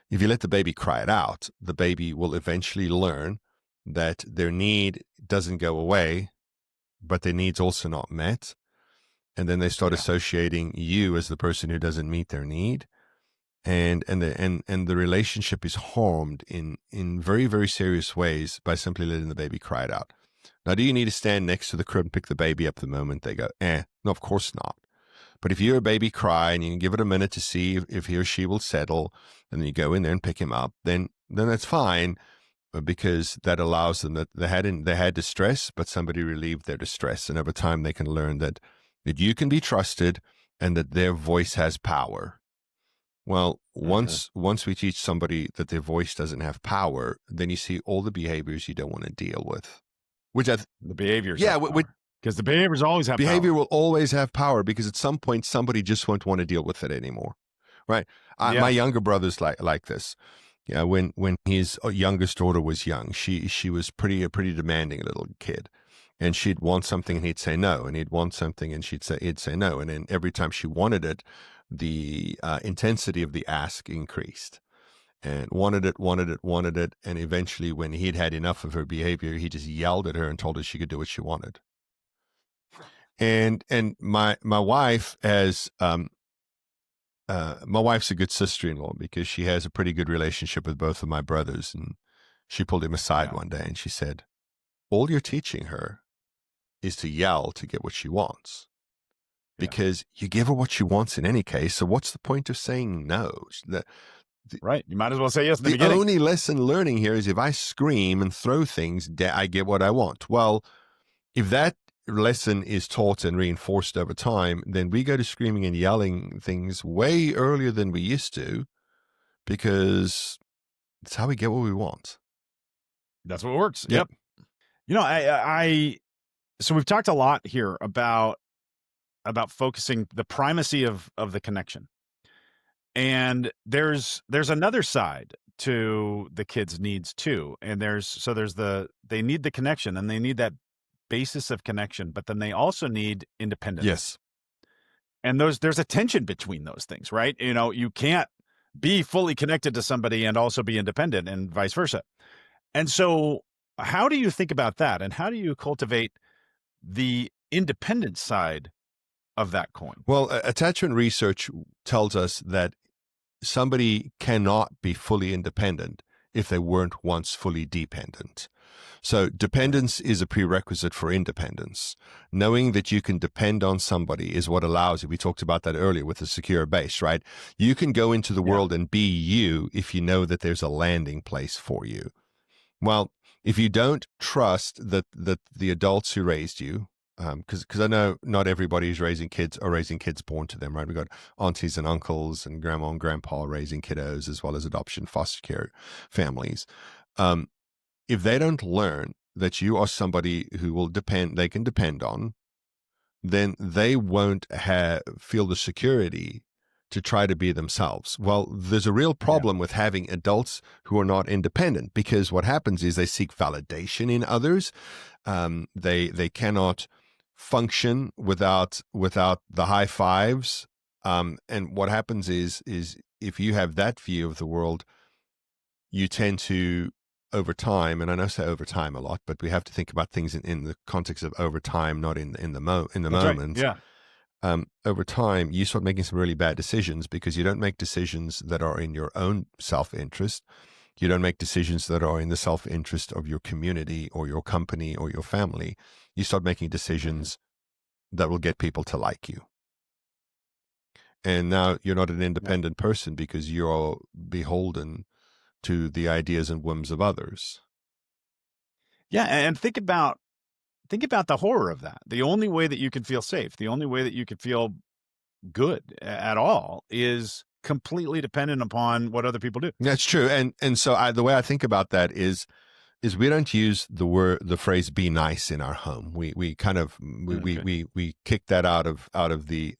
If you let the baby cry it out, the baby will eventually learn that their need doesn't go away, but their need's also not met. And then they start Yeah. associating you as the person who doesn't meet their need. And the relationship is harmed in very, very serious ways by simply letting the baby cry it out. Now, do you need to stand next to the crib and pick the baby up the moment they go, no, of course not. But if you hear a baby cry and you can give it a minute to see if he or she will settle, and then you go in there and pick him up, then that's fine, because that allows them that they had distress, but somebody relieved their distress. And over time, they can learn that you can be trusted and that their voice has power. Well, Mhm. once we teach somebody that their voice doesn't have power, then you see all the behaviors you don't want to deal with. Which The behaviors yeah, have with power because the behaviors always have behavior power. will always have power, because at some point somebody just won't want to deal with it anymore, right? My Yeah. younger brother's like this. Yeah, when his youngest daughter was young, she was a pretty demanding little kid, and she'd want something and he'd say no, and he'd want something and he'd say no, and then every time she wanted it, the intensity of the ask increased, and wanted it, and eventually, when he'd had enough of her behavior, he just yelled at her and told her she could do what she wanted. And my wife has my wife's a good sister-in-law because she has a pretty good relationship with both of my brothers. And she pulled him aside Yeah. one day and she said, all you're teaching her is to yell to get what she wants, because you give her what she wants in any case. So what's the point of saying no? Right. You might as well say yes in the The beginning. only lesson learning here is if I scream and throw things, I get what I want. Well, if that lesson is taught and reinforced over time, then we go to screaming and yelling things way earlier than we used to, because it's how we get what we want. That's what works. Yep. You know, so we've talked a lot here about focusing the primacy of the connection. And there's another side to the kids' needs too. And they need the connection, and they need that basis of connection, but then they also need independence. Yes. And there's a tension between those things, right? You know, you can't be fully connected to somebody and also be independent, and vice versa. And so how do you think about that? And how do you cultivate the independent side of that coin? Well, attachment research tells us that somebody cannot be fully independent if they weren't once fully dependent. So dependence is a prerequisite for independence. Knowing that you can depend on somebody is what allows you. We talked about that earlier with the secure base, right? You can go into the world and be you if you know that there's a landing place for you. Well, if you don't trust that the adults who raised you, because I know not everybody who's raising kids are raising kids born to them, right? We've got aunties and uncles and grandma and grandpa raising kiddos, as well as adoption, foster care families. If they don't learn that you are somebody who they can depend on, then they won't feel the security to try to be themselves. Well, there's a real problem with having adults who are not independent, because what happens is they seek validation in others. They cannot function without the high fives. And what happens is if you have that view of the world, you tend to, over time, and I know I say over time a lot, but we have to think about things in the context of over time, not in the moment. Right. Yeah. Over time, you start making some really bad decisions because you don't make decisions that are in your own self-interest. You don't make decisions that are in the self-interest of your community or your company or your family. You start making decisions that will get people to like you. And now you're not an independent person because you're beholden to the ideas and whims of others. Yeah. And think about the horror of that. The only way that you can feel safe, the only way that you can feel good at all, is completely dependent upon what other people do. That's true. And so the way I think about that is we don't use the phrase "be nice" in our home. We kind of we kicked that out of the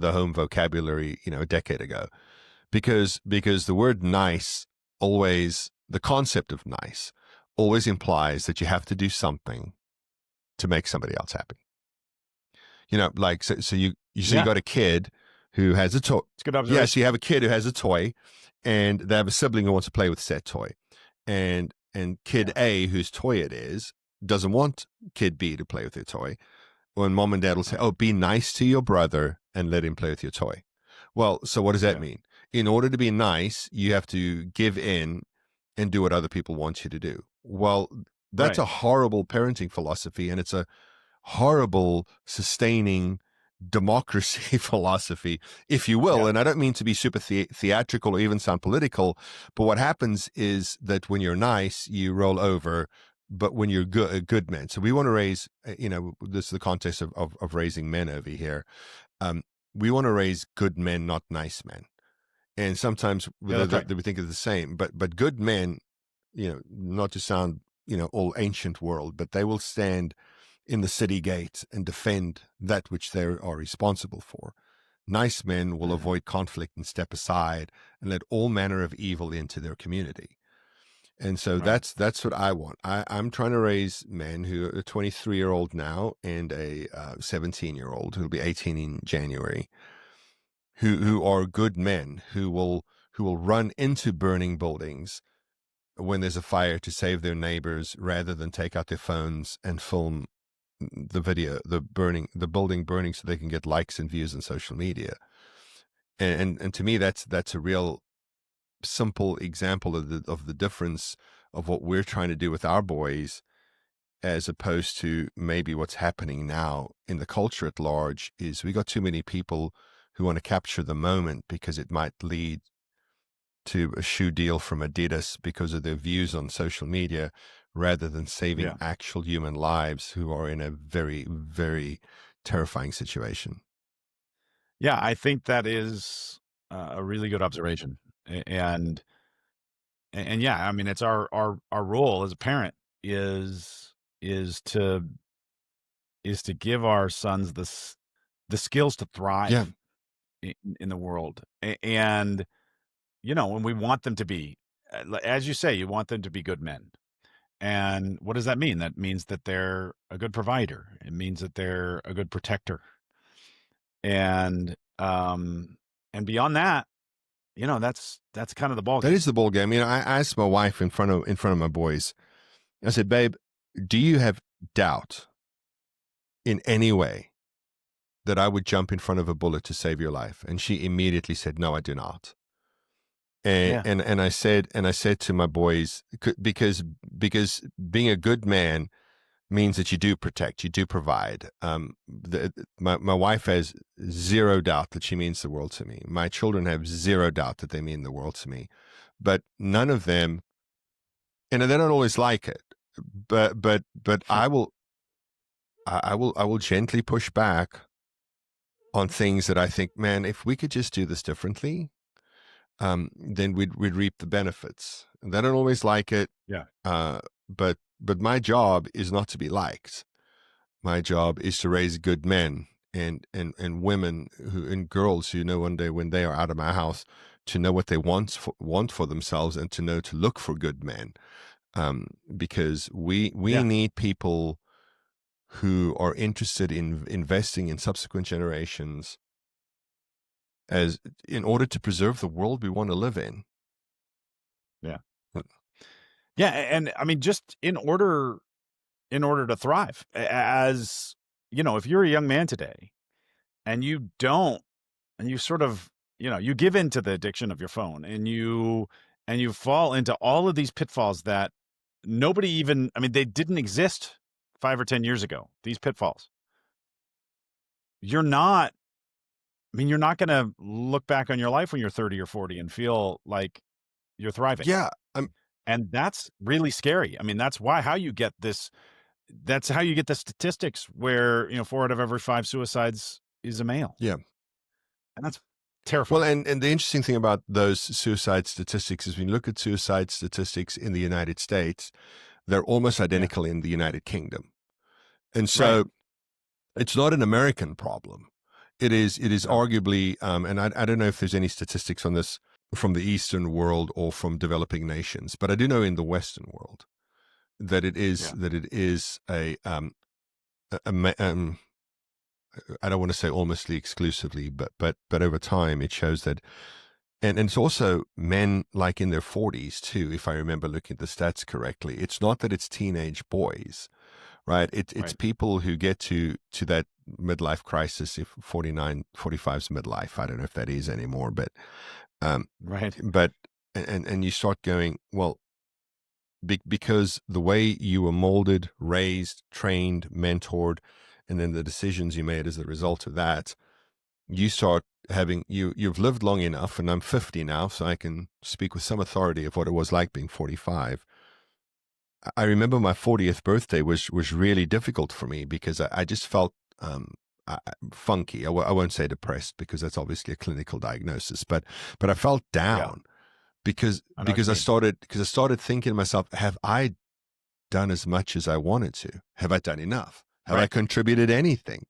home vocabulary, a decade ago, because the word "nice" always, the concept of nice always implies that you have to do something to make somebody else happy. Like, so you got a kid who has a toy. It's a good observation. Yes, you have a kid who has a toy, and they have a sibling who wants to play with said toy, and kid A, whose toy it is, doesn't want kid B to play with their toy. When mom and dad will say, "Oh, be nice to your brother and let him play with your toy." Well, so what does that mean? In order to be nice, you have to give in and do what other people want you to do. Well, that's a horrible parenting philosophy, and it's a horrible sustaining democracy philosophy, if you will. And I don't mean to be super theatrical or even sound political, but what happens is that when you're nice, you roll over, but when you're a good man. So we want to raise, this is the context of raising men over here. We want to raise good men, not nice men. And sometimes we think of the same, but good men, not to sound, all ancient world, but they will stand in the city gate and defend that which they are responsible for. Nice men will Mhm. avoid conflict and step aside and let all manner of evil into their community. And so Right. that's what I want. I'm trying to raise men who are a 23-year-old now and a 17-year-old who'll be 18 in January, who are good men who will run into burning buildings when there's a fire to save their neighbors rather than take out their phones and film the video, the building burning so they can get likes and views on social media. And to me, that's a real simple example of the difference of what we're trying to do with our boys, as opposed to maybe what's happening now in the culture at large. Is we got too many people who want to capture the moment because it might lead to a shoe deal from Adidas because of their views on social media, rather than saving Yeah. actual human lives who are in a very, very terrifying situation. Yeah, I think that is a really good observation. And yeah, I mean, it's our role as a parent is is to is to give our sons the skills to Yeah, thrive in the world. And when we want them to be, as you say, you want them to be good men. And what does that mean? That means that they're a good provider. It means that they're a good protector. And and beyond that, that's kind of the ball that game. is the ball game. I asked my wife in front of my boys. I said, "Babe, do you have doubt in any way that I would jump in front of a bullet to save your life?" And she immediately said, "No, I do not." And Yeah. and, and I said to my boys, because being a good man means that you do protect, you do provide. My wife has zero doubt that she means the world to me. My children have zero doubt that they mean the world to me, but none of them, and they don't always like it. But I will gently push back on things that I think, man, if we could just do this differently, then we'd reap the benefits. And they don't always like it, Yeah. uh, but my job is not to be liked. My job is to raise good men and women and girls who know one day when they are out of my house to know what they want for themselves, and to know to look for good men. Because we Yeah. need people who are interested in investing in subsequent generations, as in order to preserve the world we want to live in. Yeah. Yeah, and I mean, just in order to thrive, as if you're a young man today and you don't, and you sort of, you give in to the addiction of your phone, and you fall into all of these pitfalls that nobody even, I mean, they didn't exist 5 or 10 years ago. These pitfalls. You're not, I mean, you're not going to look back on your life when you're 30 or 40 and feel like you're thriving. Yeah, And that's really scary. I mean, that's how you get the statistics where, 4 out of every 5 suicides is a male. yeah. And that's Well, terrifying. and the interesting thing about those suicide statistics is when you look at suicide statistics in the United States, they're almost Yeah. identical in the United Kingdom. And Right. so it's not an American problem. It is No. arguably, and I don't know if there's any statistics on this from the Eastern world or from developing nations, but I do know in the Western world that it is Yeah. a I don't want to say almost exclusively, but over time it shows that, and it's also men like in their 40s too, if I remember looking at the stats correctly. It's not that it's teenage boys, right? It's Right. people who get to that midlife crisis. If 45's midlife, I don't know if that is anymore, um, Right. but and you start going, well, because the way you were molded, raised, trained, mentored, and then the decisions you made as a result of that, you start having you've lived long enough, and I'm 50 now, so I can speak with some authority of what it was like being 45. I remember my 40th birthday was really difficult for me because I just felt funky. I won't say depressed, because that's obviously a clinical diagnosis, but I felt Yeah. down because I know what because you I mean. started because I started thinking to myself, have I done as much as I wanted to? Have I done enough? Have I Right. contributed anything?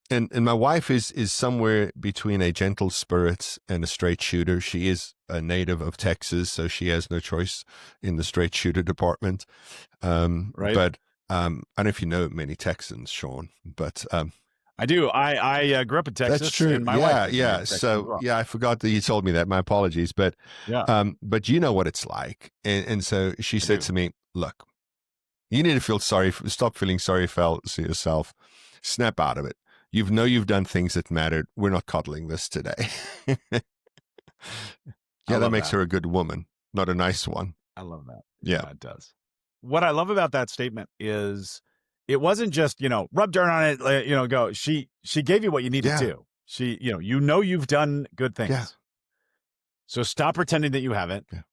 And my wife is somewhere between a gentle spirit and a straight shooter. She is a native of Texas, so she has no choice in the straight shooter department. Right. But I don't know if you know many Texans, Sean, but I do. I grew up in that's Texas, true. and my wife Yeah, is a yeah. native Texan as So well. yeah, I forgot that you told me that. My apologies, Yeah, but you know what it's like. And so she I said do. to me, "Look, you need to feel sorry. Stop feeling sorry for yourself. Snap out of it. You've done things that mattered. We're not coddling this today." I Yeah, that love makes that. her a good woman, not a nice one. I love that. Yeah, Yeah, it does. What I love about that statement is it wasn't just, rub dirt on it, go. She gave you what you needed yeah, to. She, you've done good yeah, things. So stop pretending that you haven't yeah.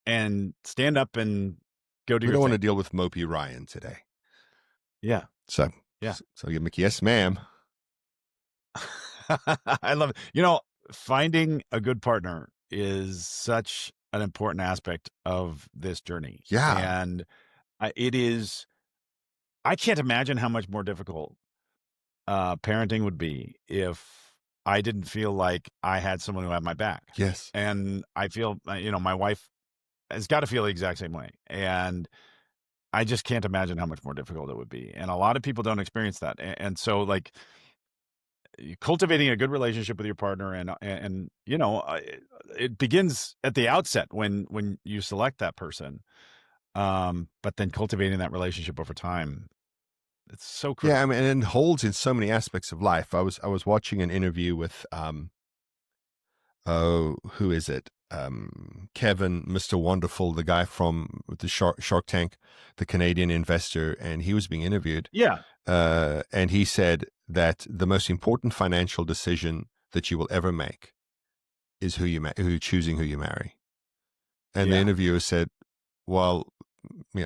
and stand up and go do We your don't want to thing. deal with mopey Ryan today. Yeah. So, Yeah. so you make yes, ma'am. I love it. Finding a good partner is such an important aspect of this journey. Yeah, And it is, I can't imagine how much more difficult parenting would be if I didn't feel like I had someone who had my back. yes. And I feel, my wife has got to feel the exact same way. And I just can't imagine how much more difficult it would be. And a lot of people don't experience that. And so, like, cultivating a good relationship with your partner and it begins at the outset when you select that person, but then cultivating that relationship over time, it's so Yeah, I critical. mean, and it holds in so many aspects of life. I was watching an interview with oh, who is it? Kevin, Mr. Wonderful, the guy from the Shark Tank, the Canadian investor, and he was being interviewed, Yeah. and he said that the most important financial decision that you will ever make is who choosing who you marry. And the Yeah. interviewer said, "Well,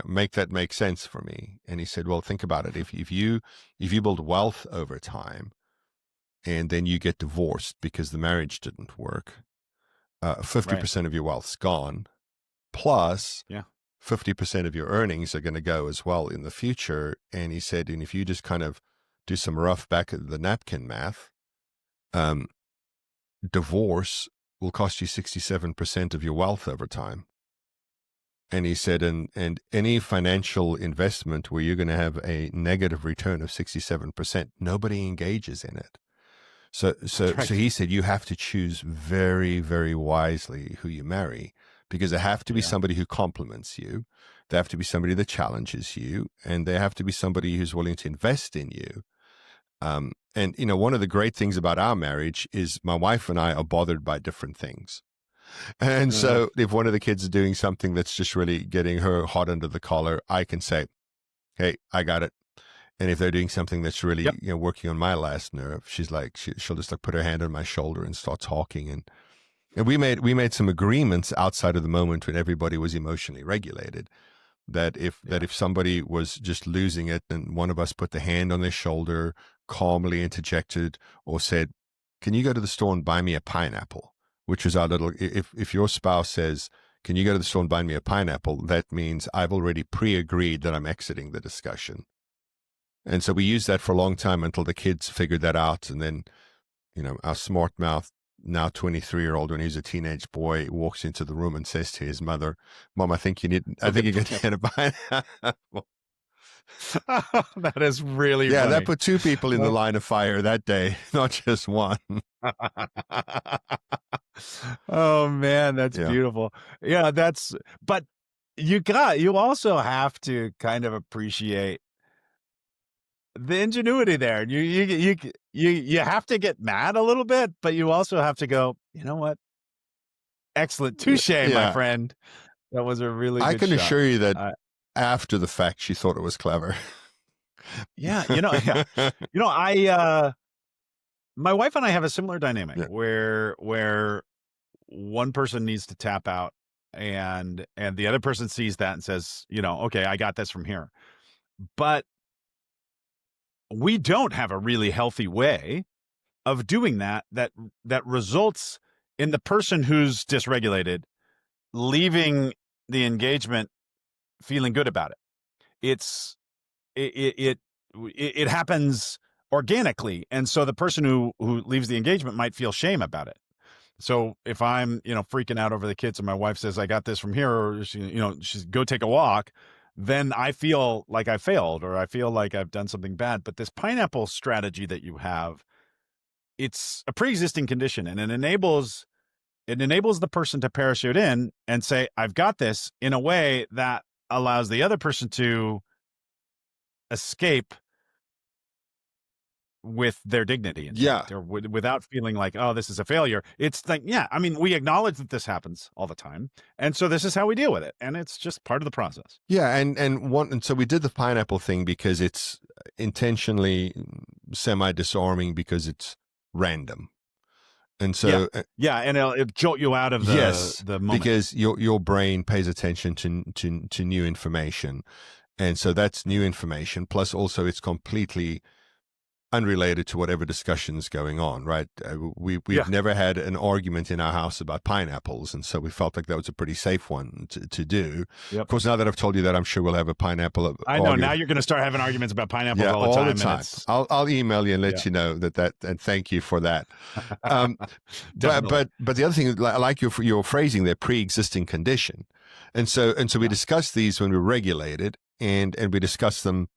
make that make sense for me." And he said, "Well, think about it. If you build wealth over time, and then you get divorced because the marriage didn't work, Right. 50% of your wealth's gone, plus Yeah. 50% of your earnings are going to go as well in the future." And he said, and if you just kind of do some rough back of the napkin math, um, divorce will cost you 67% of your wealth over time. And he said, and any financial investment where you're going to have a negative return of 67%, nobody engages in it. So Right. he said you have to choose very, very wisely who you marry, because they have to be Yeah. somebody who compliments you, they have to be somebody that challenges you, and they have to be somebody who's willing to invest in you. And one of the great things about our marriage is my wife and I are bothered by different things. And Uh, so if one of the kids is doing something that's just really getting her hot under the collar, I can say, "Hey, I got it." And if they're doing something that's yep. really, working on my last nerve, she's like, she'll just like put her hand on my shoulder and start talking. And we made some agreements outside of the moment when everybody was emotionally regulated. That Yeah. if somebody was just losing it, and one of us put the hand on their shoulder, calmly interjected, or said, "Can you go to the store and buy me a pineapple?" Which is our little. If your spouse says, "Can you go to the store and buy me a pineapple?" that means I've already pre-agreed that I'm exiting the discussion. And so we used that for a long time until the kids figured that out. And then, our smart mouth, now 23-year-old, when he's a teenage boy, walks into the room and says to his mother, "Mom, I Go think get you a can pineapple. get a pineapple." That is really Yeah, that funny. put two people in the Uh, line of fire that day, not just one. oh man, that's Yeah. beautiful. Yeah, but you also have to kind of appreciate the ingenuity there. You have to get mad a little bit, but you also have to go, you know what? Excellent. Touche, my Yeah. friend. That was a really I good can shot. assure you that Uh, after the fact, she thought it was clever. yeah, yeah. I my wife and I have a similar dynamic Yeah. where one person needs to tap out and the other person sees that and says, okay, I got this from here. But we don't have a really healthy way of doing that results in the person who's dysregulated leaving the engagement feeling good about it. It's it it it, it happens organically. And so the person who leaves the engagement might feel shame about it. So if I'm, freaking out over the kids and my wife says, I got this from here, or she's go take a walk, then I feel like I failed, or I feel like I've done something bad. But this pineapple strategy that you have, it's a pre-existing condition, and it enables the person to parachute in and say, I've got this, in a way that allows the other person to escape with their dignity intact, or without feeling like, oh, this is a failure. It's like, we acknowledge that this happens all the time, and so this is how we deal with it, and it's just part of the process. Yeah, and so we did the pineapple thing because it's intentionally semi-disarming, because it's random. And so and it'll jolt you out of the moment, because your brain pays attention to new information, and so that's new information. Plus, also, it's completely unrelated to whatever discussion's going on, right? We've never had an argument in our house about pineapples, and so we felt like that was a pretty safe one to do. Yep. Of course, now that I've told you that, I'm sure we'll have a pineapple. I know, now you're going to start having arguments about pineapples all the time. I'll email you and let you know that, and thank you for that. But the other thing, I like your phrasing there, pre-existing condition, and so we discussed these when we regulated, and we discussed them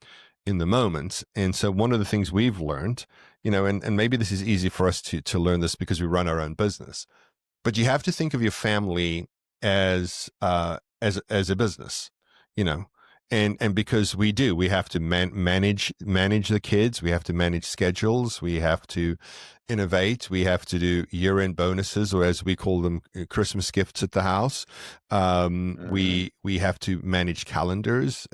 in the moment. And so one of the things we've learned, and maybe this is easy for us to learn this because we run our own business, but you have to think of your family as a business, and because we have to manage the kids, we have to manage schedules, we have to innovate, we have to do year-end bonuses, or as we call them, Christmas gifts at the house. We have to manage calendars.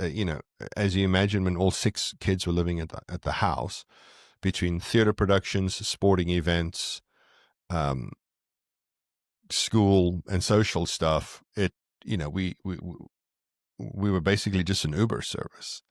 As you imagine, when all 6 kids were living at the house, between theater productions, sporting events, school and social stuff, we were basically just an Uber service.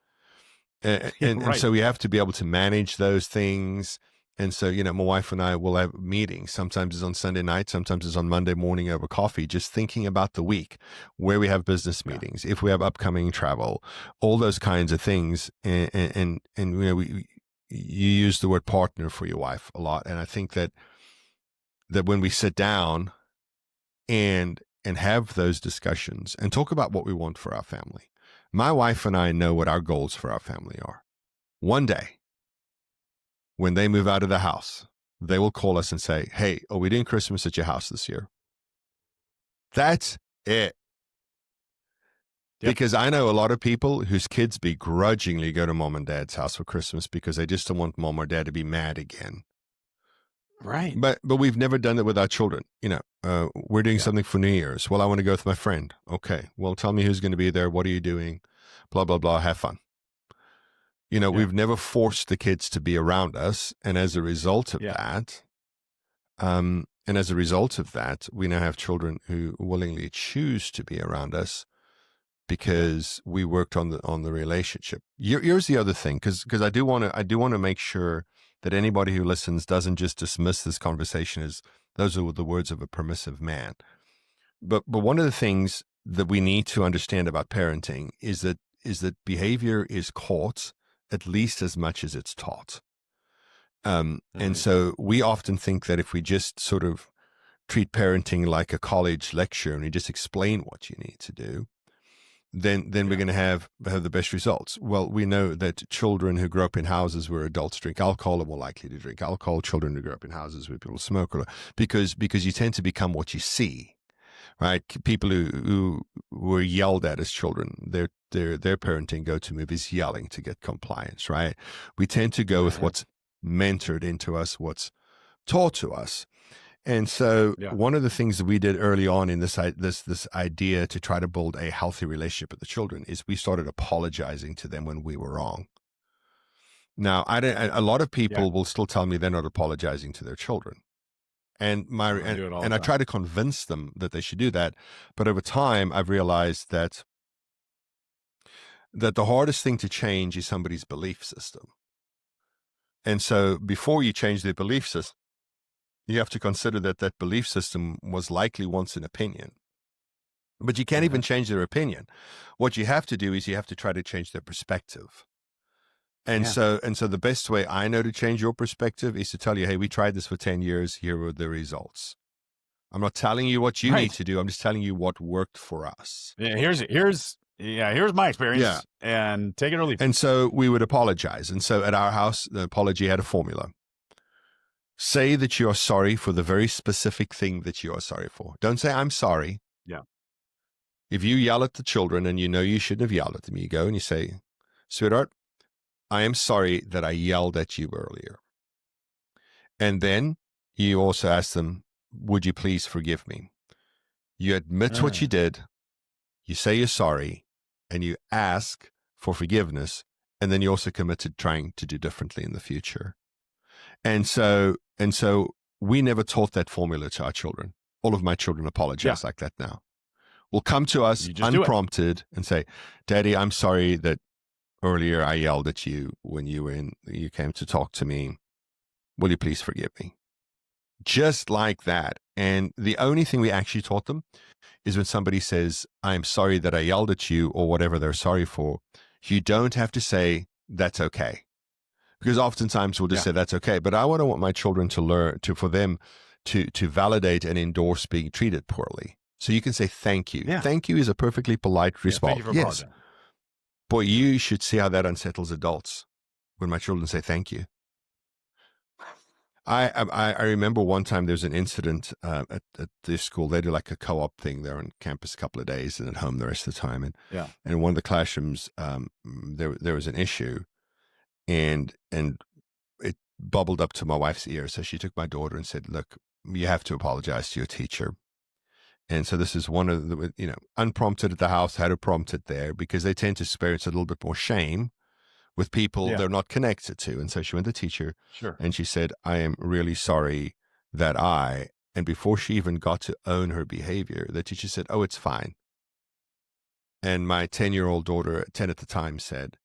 And so we have to be able to manage those things. And so, my wife and I will have meetings. Sometimes it's on Sunday night, sometimes it's on Monday morning over coffee, just thinking about the week, where we have business meetings, if we have upcoming travel, all those kinds of things. And you use the word partner for your wife a lot. And I think that when we sit down and have those discussions and talk about what we want for our family, my wife and I know what our goals for our family are. One day, when they move out of the house, they will call us and say, hey, are we doing Christmas at your house this year? That's it. Yep. Because I know a lot of people whose kids begrudgingly go to mom and dad's house for Christmas because they just don't want mom or dad to be mad again. Right. But we've never done it with our children. We're doing something for New Year's. Well, I want to go with my friend. Okay. Well, tell me who's going to be there. What are you doing? Blah, blah, blah. Have fun. We've never forced the kids to be around us. And as a result of that, we now have children who willingly choose to be around us because we worked on the relationship. Here's the other thing, because I do want to make sure that anybody who listens doesn't just dismiss this conversation as those are the words of a permissive man. But one of the things that we need to understand about parenting is that behavior is caught at least as much as it's taught. And so we often think that if we just sort of treat parenting like a college lecture and you just explain what you need to do, then we're going to have the best results. Well, we know that children who grow up in houses where adults drink alcohol are more likely to drink alcohol. Children who grow up in houses where people smoke, because you tend to become what you see, right? People who were yelled at as children, their parenting go-to move is yelling to get compliance, right? We tend to go with what's mentored into us, what's taught to us. And so one of the things that we did early on in this idea to try to build a healthy relationship with the children is we started apologizing to them when we were wrong. Now, a lot of people will still tell me they're not apologizing to their children. And I try to convince them that they should do that. But over time, I've realized that the hardest thing to change is somebody's belief system. And so before you change their belief system, you have to consider that belief system was likely once an opinion. But you can't even change their opinion. What you have to do is you have to try to change their perspective. And Yeah. so the best way I know to change your perspective is to tell you, hey, we tried this for 10 years. Here were the results. I'm not telling you what you need Right. to do. I'm just telling you what worked for us. Yeah, here's my experience. Yeah. And take it or leave it. And so we would apologize. And so at our house, the apology had a formula. Say that you are sorry for the very specific thing that you are sorry for. Don't say, I'm sorry. Yeah. If you yell at the children and you know you shouldn't have yelled at them, you go and you say, sweetheart, I am sorry that I yelled at you earlier. And then you also ask them, would you please forgive me? You admit what you did, you say you're sorry, and you ask for forgiveness. And then you also commit to trying to do differently in the future. And so we never taught that formula to our children. All of my children apologize like that now. Will come to us unprompted and say, Daddy, I'm sorry that earlier I yelled at you when you came to talk to me. Will you please forgive me? Just like that. And the only thing we actually taught them is when somebody says, I'm sorry that I yelled at you, or whatever they're sorry for, you don't have to say, that's okay. Because oftentimes we'll just say that's okay. But I want my children to learn for them to validate and endorse being treated poorly. So you can say thank you. Yeah. Thank you is a perfectly polite response. Thank you for apologizing. Boy, you should see how that unsettles adults when my children say thank you. I remember one time there was an incident at this school. They do like a co-op thing. They're on campus a couple of days and at home the rest of the time. And in one of the classrooms, there was an issue, and it bubbled up to my wife's ear. So she took my daughter and said, look, you have to apologize to your teacher. And so this is one of the, unprompted at the house, had to prompt it there, because they tend to experience a little bit more shame with people they're not connected to. And so she went to the teacher and she said, I am really sorry that and before she even got to own her behavior, the teacher said, oh, it's fine. And my 10-year-old daughter, 10 at the time, said,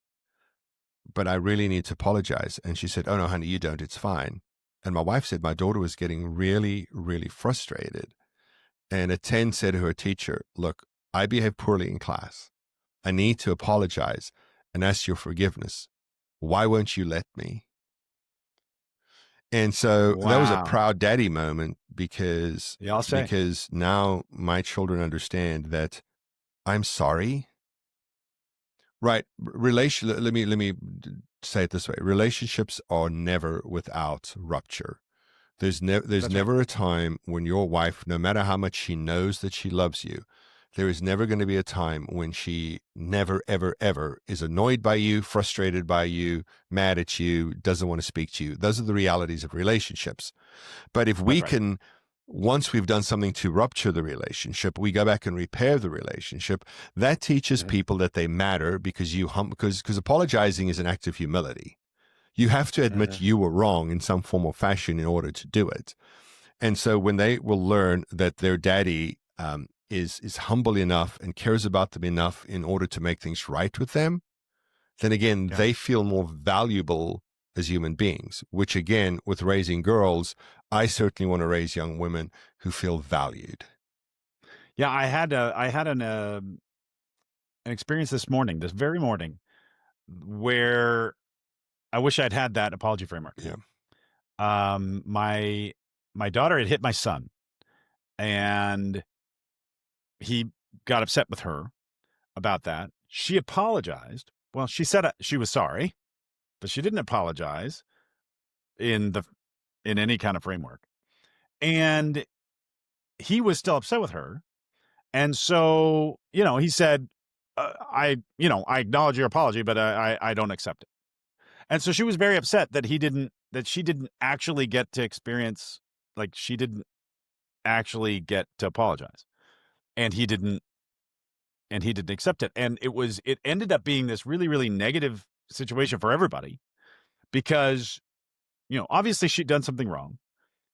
but I really need to apologize. And she said, oh no, honey, you don't, it's fine. And my wife said, my daughter was getting really, really frustrated. And a 10 said to her teacher, look, I behaved poorly in class. I need to apologize and ask your forgiveness. Why won't you let me? And so that was a proud daddy moment, because now my children understand that I'm sorry. Right. Let me say it this way. Relationships are never without rupture. There's never a time when your wife, no matter how much she knows that she loves you, there is never going to be a time when she never, ever, ever is annoyed by you, frustrated by you, mad at you, doesn't want to speak to you. Those are the realities of relationships. But if we can, once we've done something to rupture the relationship, we go back and repair the relationship. That teaches people that they matter, because because apologizing is an act of humility. You have to admit you were wrong in some form or fashion in order to do it. And so when they will learn that their daddy is humble enough and cares about them enough in order to make things right with them, then again, they feel more valuable as human beings, which again, with raising girls, I certainly want to raise young women who feel valued. Yeah, I had an experience this very morning, where I wish I'd had that apology framework. Yeah. My daughter had hit my son, and he got upset with her about that. She apologized. Well, she said she was sorry, but she didn't apologize in any kind of framework. And he was still upset with her. And so, he said, I acknowledge your apology, but I don't accept it. And so she was very upset that she didn't actually get to experience, like, she didn't actually get to apologize, and he didn't accept it. And it ended up being this really, really negative situation for everybody, because, obviously she'd done something wrong.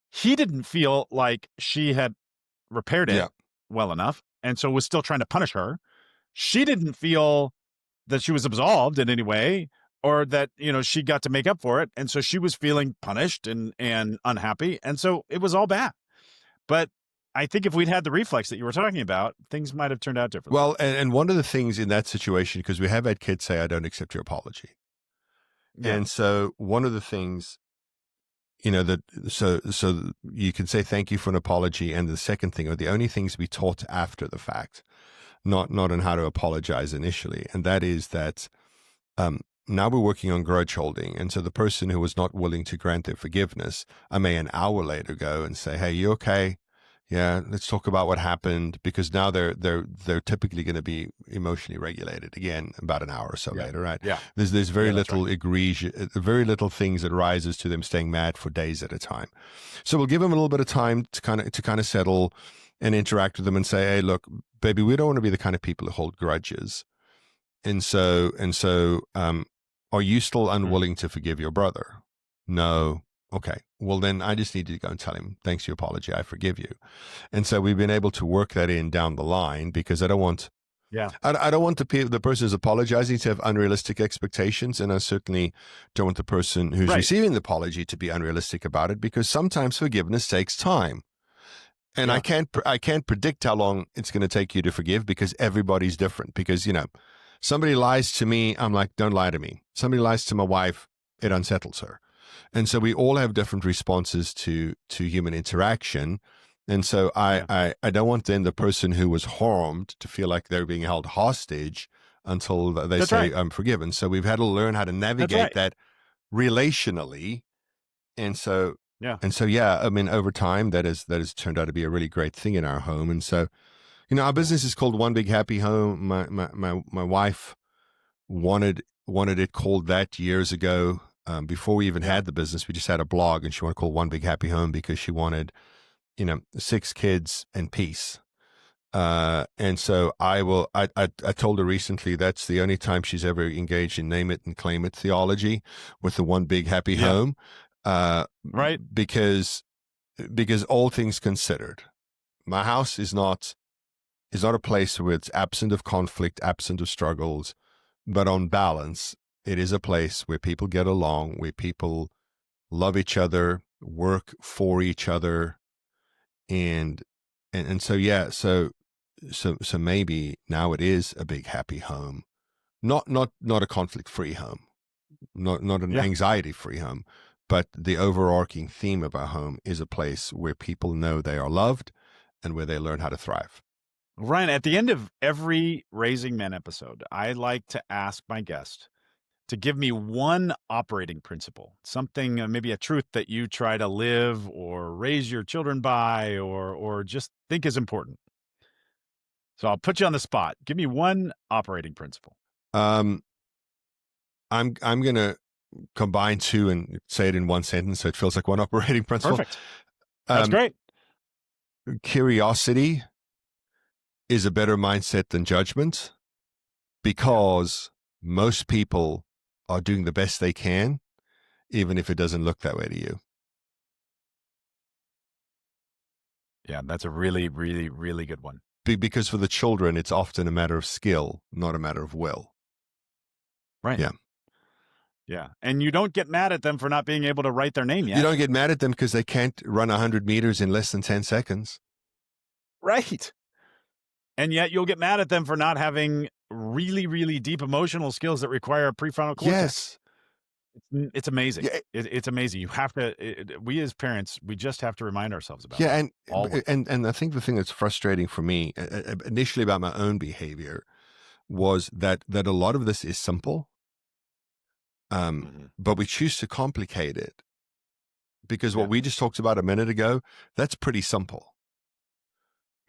He didn't feel like she had repaired it well enough, and so was still trying to punish her. She didn't feel that she was absolved in any way, or that, she got to make up for it. And so she was feeling punished and unhappy. And so it was all bad. But I think if we'd had the reflex that you were talking about, things might have turned out differently. Well, and one of the things in that situation, because we have had kids say, I don't accept your apology. Yeah. And so one of the things, that so you can say thank you for an apology, and the second thing, or the only things we taught after the fact, not on how to apologize initially, and that is that now we're working on grudge holding, and so the person who was not willing to grant their forgiveness, I may an hour later go and say, "Hey, you okay? Yeah, let's talk about what happened," because now they're typically going to be emotionally regulated again about an hour or so later, right? Yeah. There's very that's little egregious, very little things that rises to them staying mad for days at a time. So we'll give them a little bit of time to kind of settle and interact with them and say, "Hey, look, baby, we don't want to be the kind of people who hold grudges." And so, are you still unwilling to forgive your brother? No. Okay. Well, then I just need to go and tell him, thanks for your apology, I forgive you. And so we've been able to work that in down the line, because I don't want the person who's apologizing to have unrealistic expectations. And I certainly don't want the person who's receiving the apology to be unrealistic about it, because sometimes forgiveness takes time. And I can't predict how long it's going to take you to forgive, because everybody's different. Because, somebody lies to me, I'm like, don't lie to me. Somebody lies to my wife, it unsettles her. And so we all have different responses to human interaction. And so I don't want then the person who was harmed to feel like they're being held hostage until they say, I'm forgiven. So we've had to learn how to navigate that relationally. And so, I mean, over time, that has turned out to be a really great thing in our home. And so, our business is called One Big Happy Home. My wife wanted it called that years ago. Before we even had the business, we just had a blog, and she wanted to call One Big Happy Home because she wanted, 6 kids and peace. And so I told her recently that's the only time she's ever engaged in name it and claim it theology with the One Big Happy Home. Right. Because all things considered, my house is not a place where it's absent of conflict, absent of struggles, but on balance, it is a place where people get along, where people love each other, work for each other. And so maybe now it is a big happy home, not a conflict-free home, not an anxiety-free home, but the overarching theme of our home is a place where people know they are loved and where they learn how to thrive. Ryan, at the end of every Raising Men episode, I like to ask my guest to give me one operating principle, something, maybe a truth that you try to live or raise your children by, or just think is important. So I'll put you on the spot. Give me one operating principle. I'm going to combine two and say it in one sentence, so it feels like one operating principle. Perfect. That's great. Curiosity is a better mindset than judgment, because most people are doing the best they can, even if it doesn't look that way to you. Yeah, that's a really, really, really good one. Because for the children, it's often a matter of skill, not a matter of will. Right. Yeah. Yeah. And you don't get mad at them for not being able to write their name yet. You don't get mad at them because they can't run 100 meters in less than 10 seconds. Right. And yet you'll get mad at them for not having really, really deep emotional skills that require a prefrontal cortex. Yes. It's amazing. Yeah. It's amazing. You have to, we as parents, we just have to remind ourselves about it. And I think the thing that's frustrating for me initially about my own behavior was that a lot of this is simple, but we choose to complicate it, because what we just talked about a minute ago, that's pretty simple.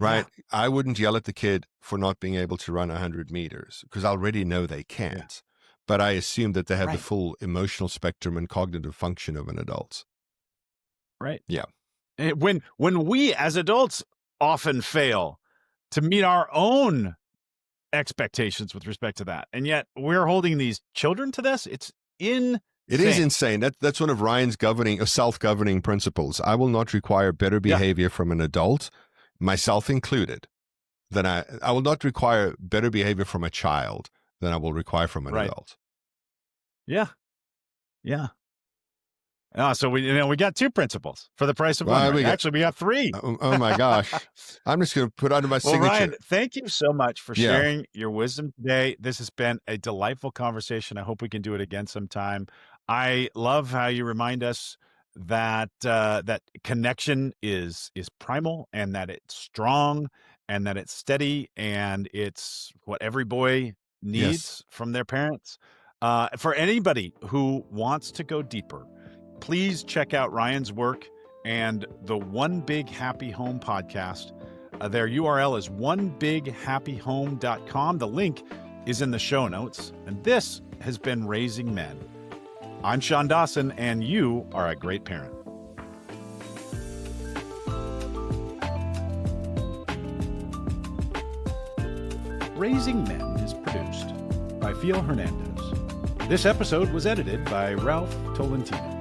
Right. Yeah. I wouldn't yell at the kid for not being able to run 100 meters because I already know they can't. Yeah. But I assume that they have the full emotional spectrum and cognitive function of an adult. Right. Yeah. When we as adults often fail to meet our own expectations with respect to that, and yet we're holding these children to this, it's insane. It is insane. That's one of Ryan's self-governing principles. I will not require better behavior from an adult, myself included, than I will not require better behavior from a child than I will require from an adult. Yeah. Yeah. So we got 2 principles for the price of one. Right? Actually, we got 3. Oh my gosh. I'm just going to put under my signature. Ryan, thank you so much for sharing your wisdom today. This has been a delightful conversation. I hope we can do it again sometime. I love how you remind us that that connection is primal, and that it's strong, and that it's steady, and it's what every boy Yes. needs from their parents. For anybody who wants to go deeper, please check out Ryan's work and the One Big Happy Home podcast. Their URL is onebighappyhome.com. The link is in the show notes. And this has been Raising Men. I'm Sean Dawson, and you are a great parent. Raising Men is produced by Fiel Hernandez. This episode was edited by Ralph Tolentino.